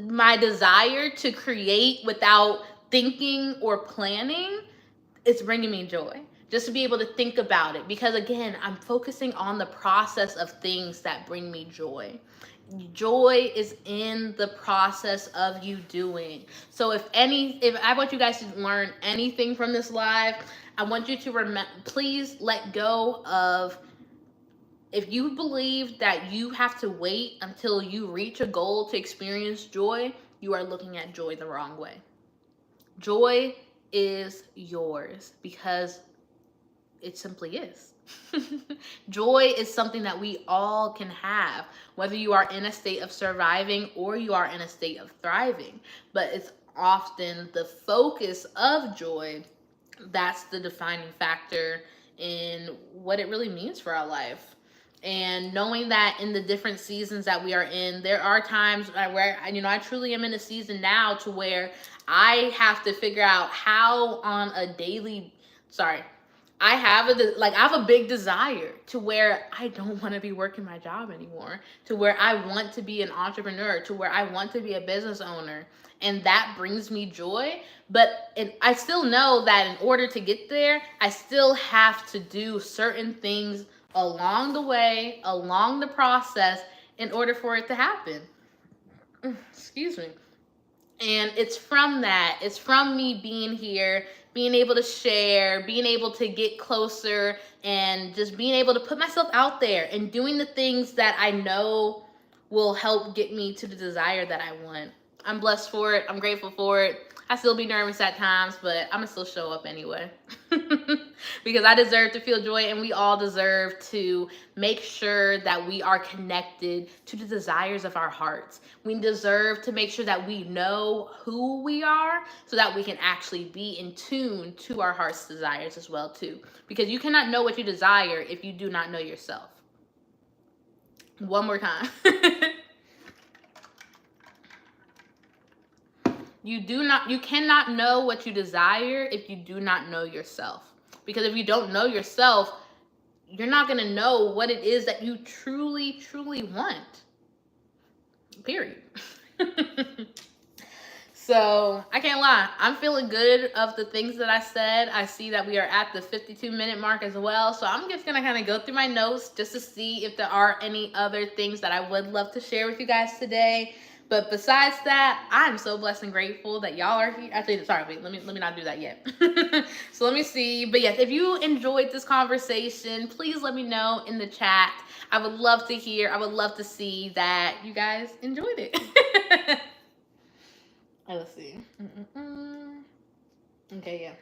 my desire to create without thinking or planning, it's bringing me joy. Just to be able to think about it, because again, I'm focusing on the process of things that bring me joy. Joy is in the process of you doing. So if I want you guys to learn anything from this live, I want you to please let go of, if you believe that you have to wait until you reach a goal to experience joy, you are looking at joy the wrong way. Joy is yours because it simply is. Joy is something that we all can have, whether you are in a state of surviving or you are in a state of thriving. But it's often the focus of joy that's the defining factor in what it really means for our life. And knowing that in the different seasons that we are in, there are times where, you know, I truly am in a season now to where I have to figure out how on a daily, I have a big desire to where I don't want to be working my job anymore, to where I want to be an entrepreneur, to where I want to be a business owner. And that brings me joy. But I still know that in order to get there, I still have to do certain things along the way, along the process, in order for it to happen. Excuse me. And it's from that. It's from me being here, being able to share, being able to get closer, and just being able to put myself out there and doing the things that I know will help get me to the desire that I want. I'm blessed for it. I'm grateful for it. I still be nervous at times, but I'm gonna still show up anyway. Because I deserve to feel joy, and we all deserve to make sure that we are connected to the desires of our hearts. We deserve to make sure that we know who we are so that we can actually be in tune to our heart's desires as well too. Because you cannot know what you desire if you do not know yourself. One more time. You cannot know what you desire if you do not know yourself. Because if you don't know yourself, you're not going to know what it is that you truly, truly want. Period. So I can't lie. I'm feeling good of the things that I said. I see that we are at the 52-minute mark as well. So I'm just going to kind of go through my notes just to see if there are any other things that I would love to share with you guys today. But besides that, I'm so blessed and grateful that y'all are here. Actually, sorry, wait, let me not do that yet. So let me see. But yes, if you enjoyed this conversation, please let me know in the chat. I would love to hear. I would love to see that you guys enjoyed it. Let's see. Okay, yeah.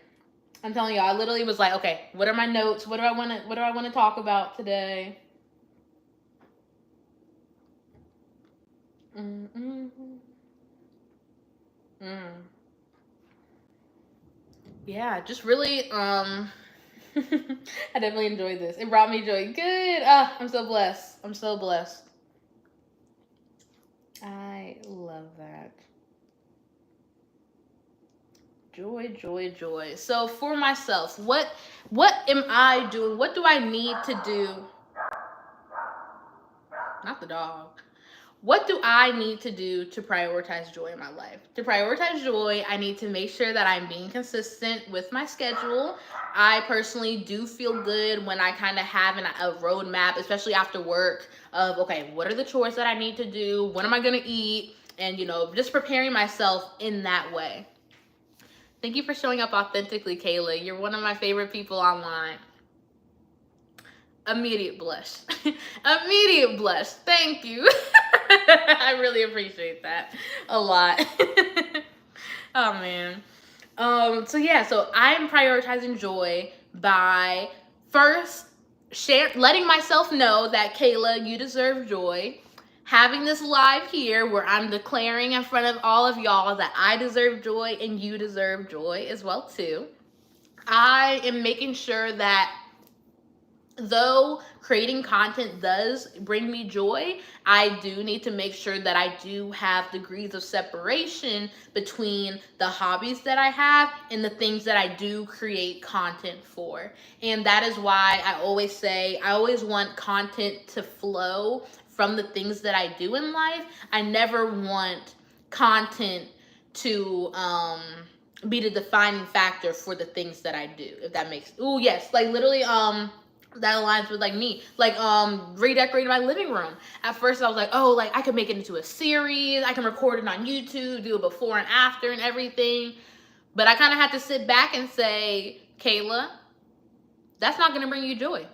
I'm telling y'all, I literally was like, okay, what are my notes? What do I want to talk about today? Yeah, just really I definitely enjoyed this. It brought me joy. Good. I'm so blessed. I'm so blessed. I love that. Joy, joy, joy. So for myself, what am I doing? What do I need to do? Not the dog. What do I need to do to prioritize joy in my life? To prioritize joy, I need to make sure that I'm being consistent with my schedule. I personally do feel good when I kind of have a roadmap, especially after work, of, okay, what are the chores that I need to do? What am I going to eat? And, just preparing myself in that way. Thank you for showing up authentically, Kayla. You're one of my favorite people online. Immediate blush. Immediate blush. Thank you. I really appreciate that a lot. Oh, man. So I'm prioritizing joy by first letting myself know that, Kayla, you deserve joy. having this live here where I'm declaring in front of all of y'all that I deserve joy and you deserve joy as well too. I am making sure that though creating content does bring me joy, I do need to make sure that I do have degrees of separation between the hobbies that I have and the things that I do create content for. And that is why I always say I always want content to flow from the things that I do in life. I never want content to be the defining factor for the things that I do, if that makes, oh yes, like literally that aligns with like me, like redecorating my living room. At first I was like, oh, like I could make it into a series, I can record it on YouTube, do a before and after and everything. But I kind of had to sit back and say, Kayla, that's not gonna bring you joy.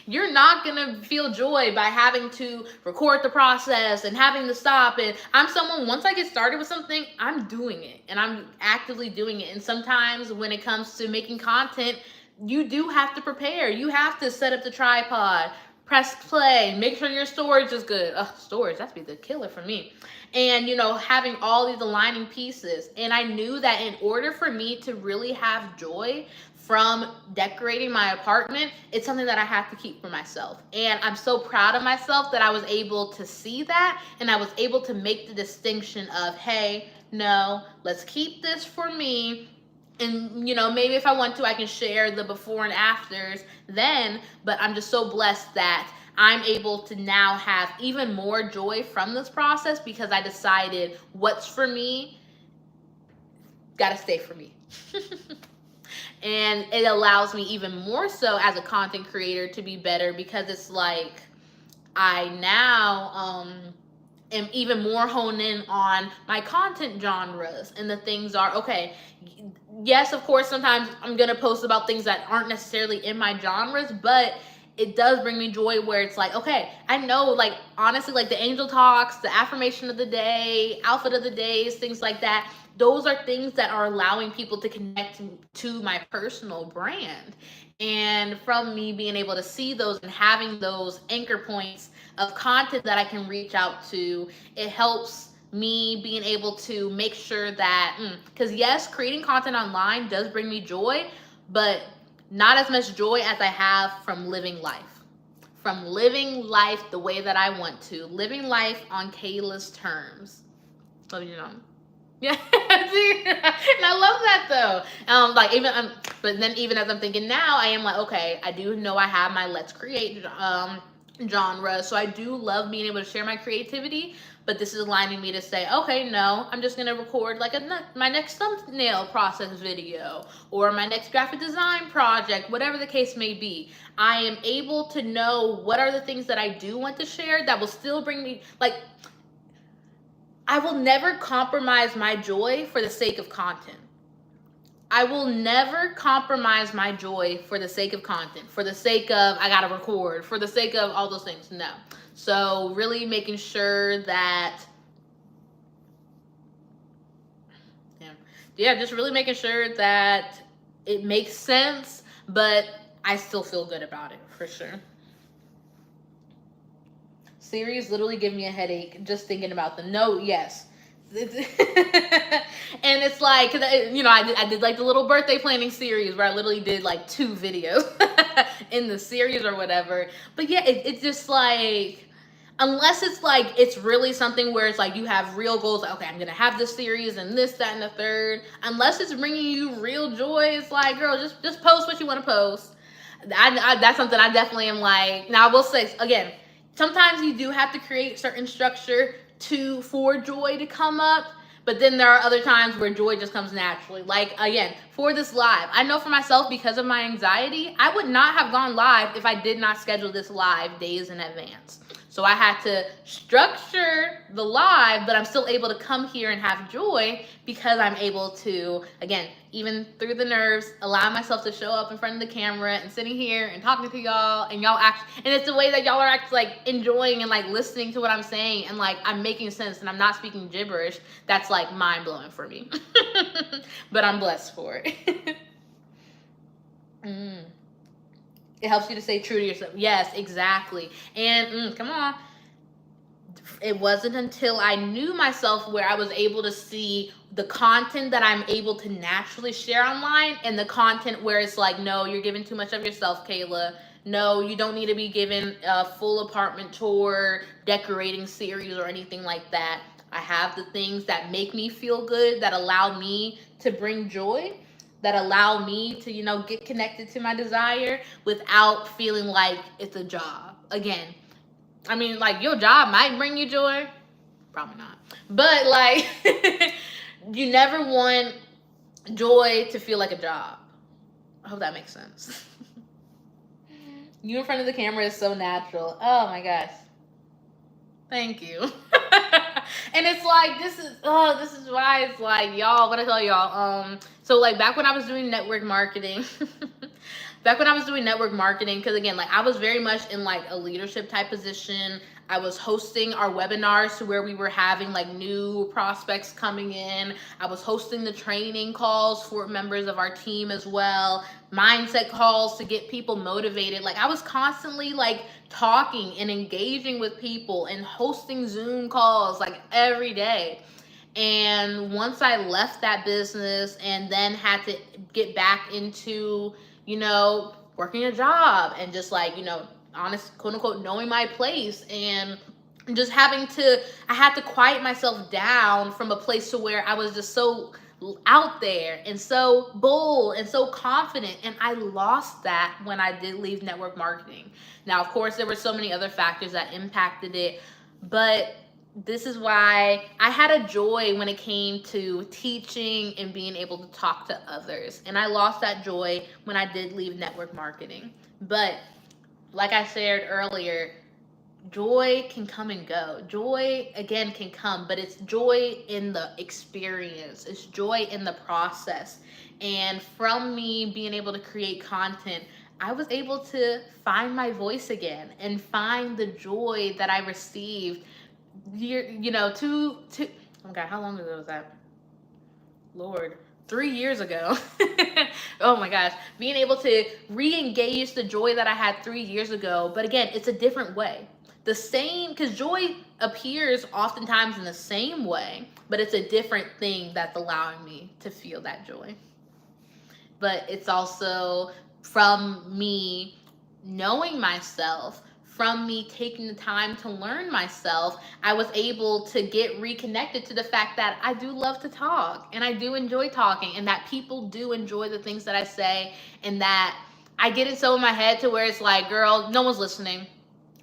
You're not gonna feel joy by having to record the process and having to stop. And I'm someone, once I get started with something, I'm doing it and I'm actively doing it. And sometimes when it comes to making content, you do have to prepare. You have to set up the tripod, press play, make sure your storage is good. Storage, that's be the killer for me. And, you know, having all these aligning pieces. And I knew that in order for me to really have joy from decorating my apartment, it's something that I have to keep for myself. And I'm so proud of myself that I was able to see that, and I was able to make the distinction of, hey, no, let's keep this for me. And, you know, maybe if I want to, I can share the before and afters then, but I'm just so blessed that I'm able to now have even more joy from this process because I decided what's for me, gotta stay for me. And it allows me even more so as a content creator to be better because it's like I now am even more honed in on my content genres, and the things are, okay, yes, of course, sometimes I'm gonna post about things that aren't necessarily in my genres, but it does bring me joy where it's like, okay, I know, like, honestly, like the angel talks, the affirmation of the day, outfit of the days, things like that, those are things that are allowing people to connect to my personal brand. And from me being able to see those and having those anchor points of content that I can reach out to, it helps me being able to make sure that, because yes, creating content online does bring me joy, but not as much joy as I have from living life. From living life the way that I want to. Living life on Kayla's terms. So, you know. Yeah, see? And I love that though. Like even, but then even as I'm thinking now, I am like, okay, I do know I have my Let's Create genre, so I do love being able to share my creativity. But this is aligning me to say, okay, no, I'm just gonna record like my next thumbnail process video or my next graphic design project, whatever the case may be. I am able to know what are the things that I do want to share that will still bring me, like, I will never compromise my joy for the sake of content. I will never compromise my joy for the sake of content, for the sake of I gotta record, for the sake of all those things. No. So really making sure that, just really making sure that it makes sense, but I still feel good about it, for sure. Series literally give me a headache just thinking about them. No, yes. And it's like, you know, I did like the little birthday planning series where I literally did like 2 videos in the series or whatever. But yeah, it's just like, unless it's like, it's really something where it's like you have real goals, like, okay, I'm gonna have this series and this, that, and the third. Unless it's bringing you real joy, it's like, girl, just post what you want to post. That's something I definitely am like. Now I will say again, sometimes you do have to create certain structure for joy to come up, but then there are other times where joy just comes naturally. Like, again, for this live, I know for myself, because of my anxiety, I would not have gone live if I did not schedule this live days in advance. So I had to structure the live, but I'm still able to come here and have joy because I'm able to, again, even through the nerves, allow myself to show up in front of the camera and sitting here and talking to y'all, and y'all act, and it's the way that y'all are actually like enjoying and like listening to what I'm saying, and like I'm making sense and I'm not speaking gibberish. That's like mind blowing for me. But I'm blessed for it. It helps you to stay true to yourself. Yes, exactly. And come on. it wasn't until I knew myself where I was able to see the content that I'm able to naturally share online, and the content where it's like, no, you're giving too much of yourself, Kayla. No, you don't need to be given a full apartment tour, decorating series, or anything like that. I have the things that make me feel good, that allow me to bring joy, that allow me to, get connected to my desire without feeling like it's a job. Again, I mean, like, your job might bring you joy. Probably not. But, like, you never want joy to feel like a job. I hope that makes sense. You in front of the camera is so natural. Oh, my gosh. Thank you. And it's like, this is why it's like, y'all, what I tell y'all, so like back when I was doing network marketing, because again, like, I was very much in like a leadership type position. I was hosting our webinars to where we were having like new prospects coming in. I was hosting the training calls for members of our team as well, mindset calls to get people motivated. Like, I was constantly like talking and engaging with people and hosting Zoom calls like every day. And once I left that business and then had to get back into, working a job and just like, honest, quote unquote, knowing my place, and just I had to quiet myself down from a place to where I was just so out there and so bold and so confident. And I lost that when I did leave network marketing. Now, of course, there were so many other factors that impacted it, but this is why I had a joy when it came to teaching and being able to talk to others. And I lost that joy when I did leave network marketing. But like I shared earlier, joy can come and go. Joy, again, can come, but it's joy in the experience. It's joy in the process. And from me being able to create content, I was able to find my voice again and find the joy that I received oh my God, how long ago was that? Lord, 3 years ago. Oh my gosh, being able to re-engage the joy that I had 3 years ago. But again, it's a different way. The same, because joy appears oftentimes in the same way, but it's a different thing that's allowing me to feel that joy. But it's also from me knowing myself, from me taking the time to learn myself, I was able to get reconnected to the fact that I do love to talk, and I do enjoy talking, and that people do enjoy the things that I say, and that I get it so in my head to where it's like, girl, no one's listening.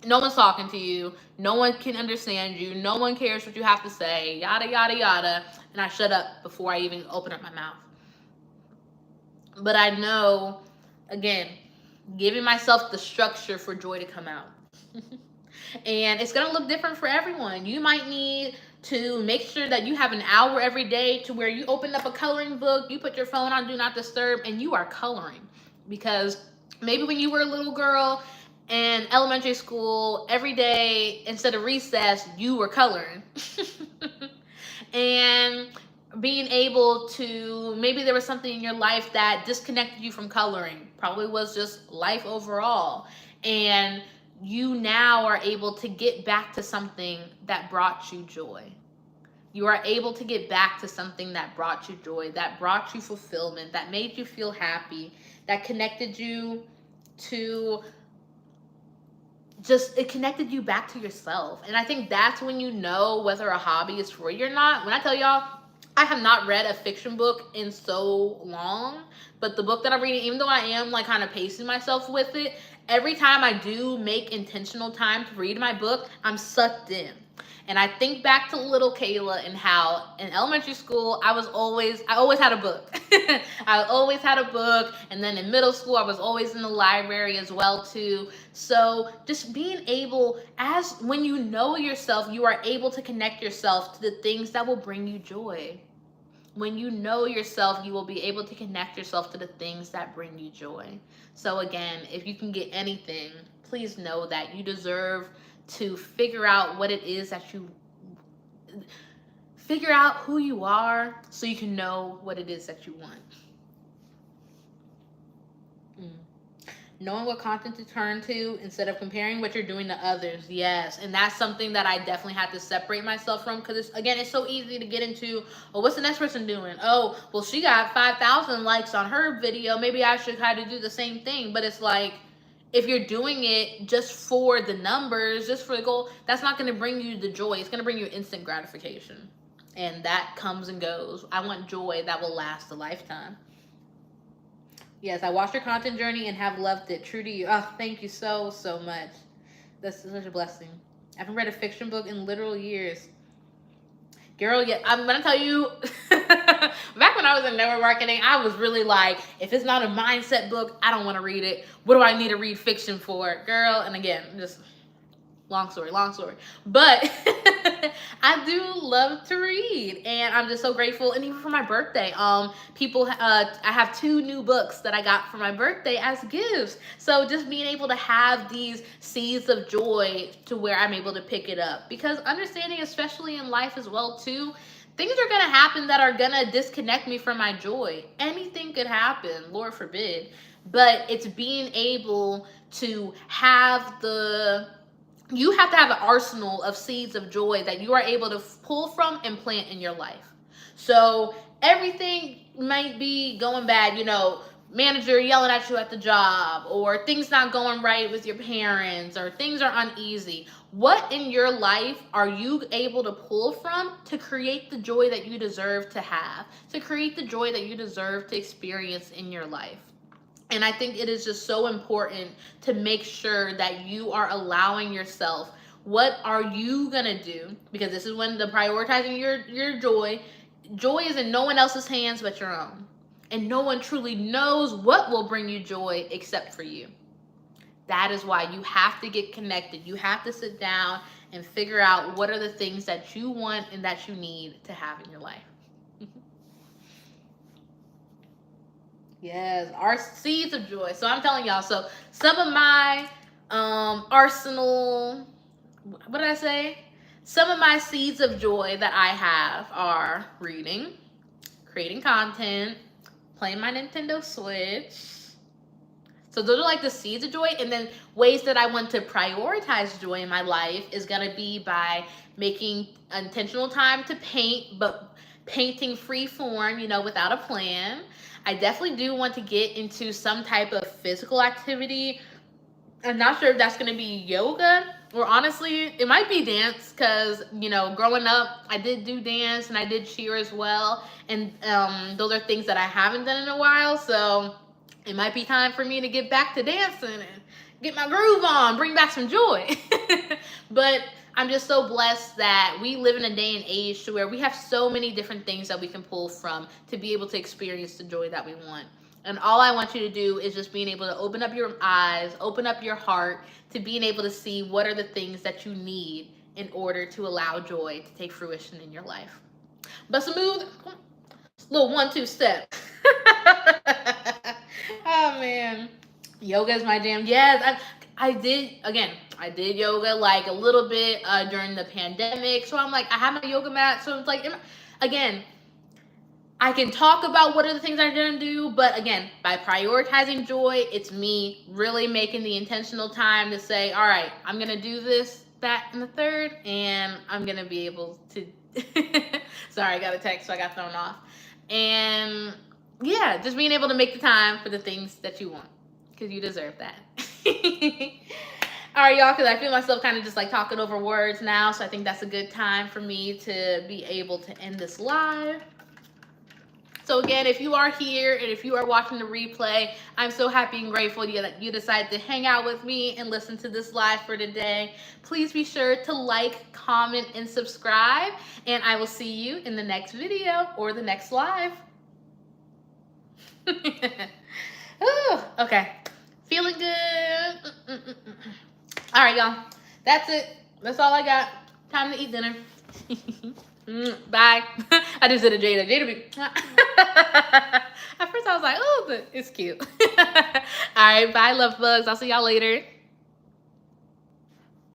No one's talking to you. No one can understand you. No one cares what you have to say, yada, yada, yada. And I shut up before I even open up my mouth. But I know, again, giving myself the structure for joy to come out. And it's going to look different for everyone. You might need to make sure that you have an hour every day to where you open up a coloring book, you put your phone on Do Not Disturb, and you are coloring. Because maybe when you were a little girl in elementary school, every day instead of recess, you were coloring. And being able to, maybe there was something in your life that disconnected you from coloring, probably was just life overall, and you now are able to get back to something that brought you joy. You are able to get back to something that brought you joy, that brought you fulfillment, that made you feel happy, that connected you to it connected you back to yourself. And I think that's when you know whether a hobby is for you or not. When I tell y'all, I have not read a fiction book in so long, but the book that I'm reading, even though I am like kind of pacing myself with it, every time I do make intentional time to read my book, I'm sucked in. And I think back to little Kayla and how in elementary school, I always had a book. I always had a book. And then in middle school, I was always in the library as well too. So just being able, when you know yourself, you are able to connect yourself to the things that will bring you joy. When you know yourself, you will be able to connect yourself to the things that bring you joy. So again, if you can get anything, please know that you deserve to figure out what it is that figure out who you are so you can know what it is that you want. knowing what content to turn to instead of comparing what you're doing to others. Yes, and that's something that I definitely had to separate myself from, because it's so easy to get into, oh, what's the next person doing? Oh, well, she got 5,000 likes on her video, maybe I should try to do the same thing. But it's like, if you're doing it just for the numbers, just for the goal, that's not going to bring you the joy. It's going to bring you instant gratification, and that comes and goes. I want joy that will last a lifetime. Yes, I watched your content journey and have loved it. True to you. Oh, thank you so much. That's such a blessing. I haven't read a fiction book in literal years. Girl, yeah, I'm gonna tell you, back when I was in network marketing, I was really like, if it's not a mindset book, I don't want to read it. What do I need to read fiction for? Girl, and again, just long story. But I do love to read, and I'm just so grateful. And even for my birthday, I have 2 new books that I got for my birthday as gifts. So just being able to have these seeds of joy to where I'm able to pick it up, because understanding, especially in life as well too, things are gonna happen that are gonna disconnect me from my joy. Anything could happen, Lord forbid. But it's being able to have you have to have an arsenal of seeds of joy that you are able to pull from and plant in your life. So everything might be going bad, manager yelling at you at the job, or things not going right with your parents, or things are uneasy. What in your life are you able to pull from to create the joy that you deserve to have, to create the joy that you deserve to experience in your life? And I think it is just so important to make sure that you are allowing yourself, what are you gonna do? Because this is when the prioritizing your joy is in no one else's hands but your own. And no one truly knows what will bring you joy except for you. That is why you have to get connected. You have to sit down and figure out what are the things that you want and that you need to have in your life. Yes, our seeds of joy. So I'm telling y'all, so some of my arsenal, what did I say? Some of my seeds of joy that I have are reading, creating content, playing my Nintendo Switch. So those are like the seeds of joy. And then ways that I want to prioritize joy in my life is going to be by making intentional time to paint, but painting free form, without a plan. I definitely do want to get into some type of physical activity. I'm not sure if that's going to be yoga, or honestly, it might be dance, because, growing up, I did do dance and I did cheer as well. And those are things that I haven't done in a while. So it might be time for me to get back to dancing and get my groove on, bring back some joy. But I'm just so blessed that we live in a day and age to where we have so many different things that we can pull from to be able to experience the joy that we want. And all I want you to do is just being able to open up your eyes, open up your heart to being able to see what are the things that you need in order to allow joy to take fruition in your life. Bust a move, little 1-2 step. Oh man, yoga is my jam. Yes, I did yoga like a little bit during the pandemic. So I'm like, I have my yoga mat. So it's like, again, I can talk about what are the things I didn't do, but again, by prioritizing joy, it's me really making the intentional time to say, all right, I'm going to do this, that, and the third, and I'm going to be able to, sorry, I got a text, so I got thrown off. And yeah, just being able to make the time for the things that you want, because you deserve that. All right, y'all, because I feel myself kind of just like talking over words now, so I think that's a good time for me to be able to end this live. So again, if you are here and if you are watching the replay, I'm so happy and grateful that you decided to hang out with me and listen to this live for today. Please be sure to like, comment, and subscribe, and I will see you in the next video or the next live. Ooh, okay, feeling good. All right, y'all, that's it. That's all I got. Time to eat dinner. Bye. I just did a Jada. At first I was like, oh, but it's cute. All right, bye, love bugs. I'll see y'all later.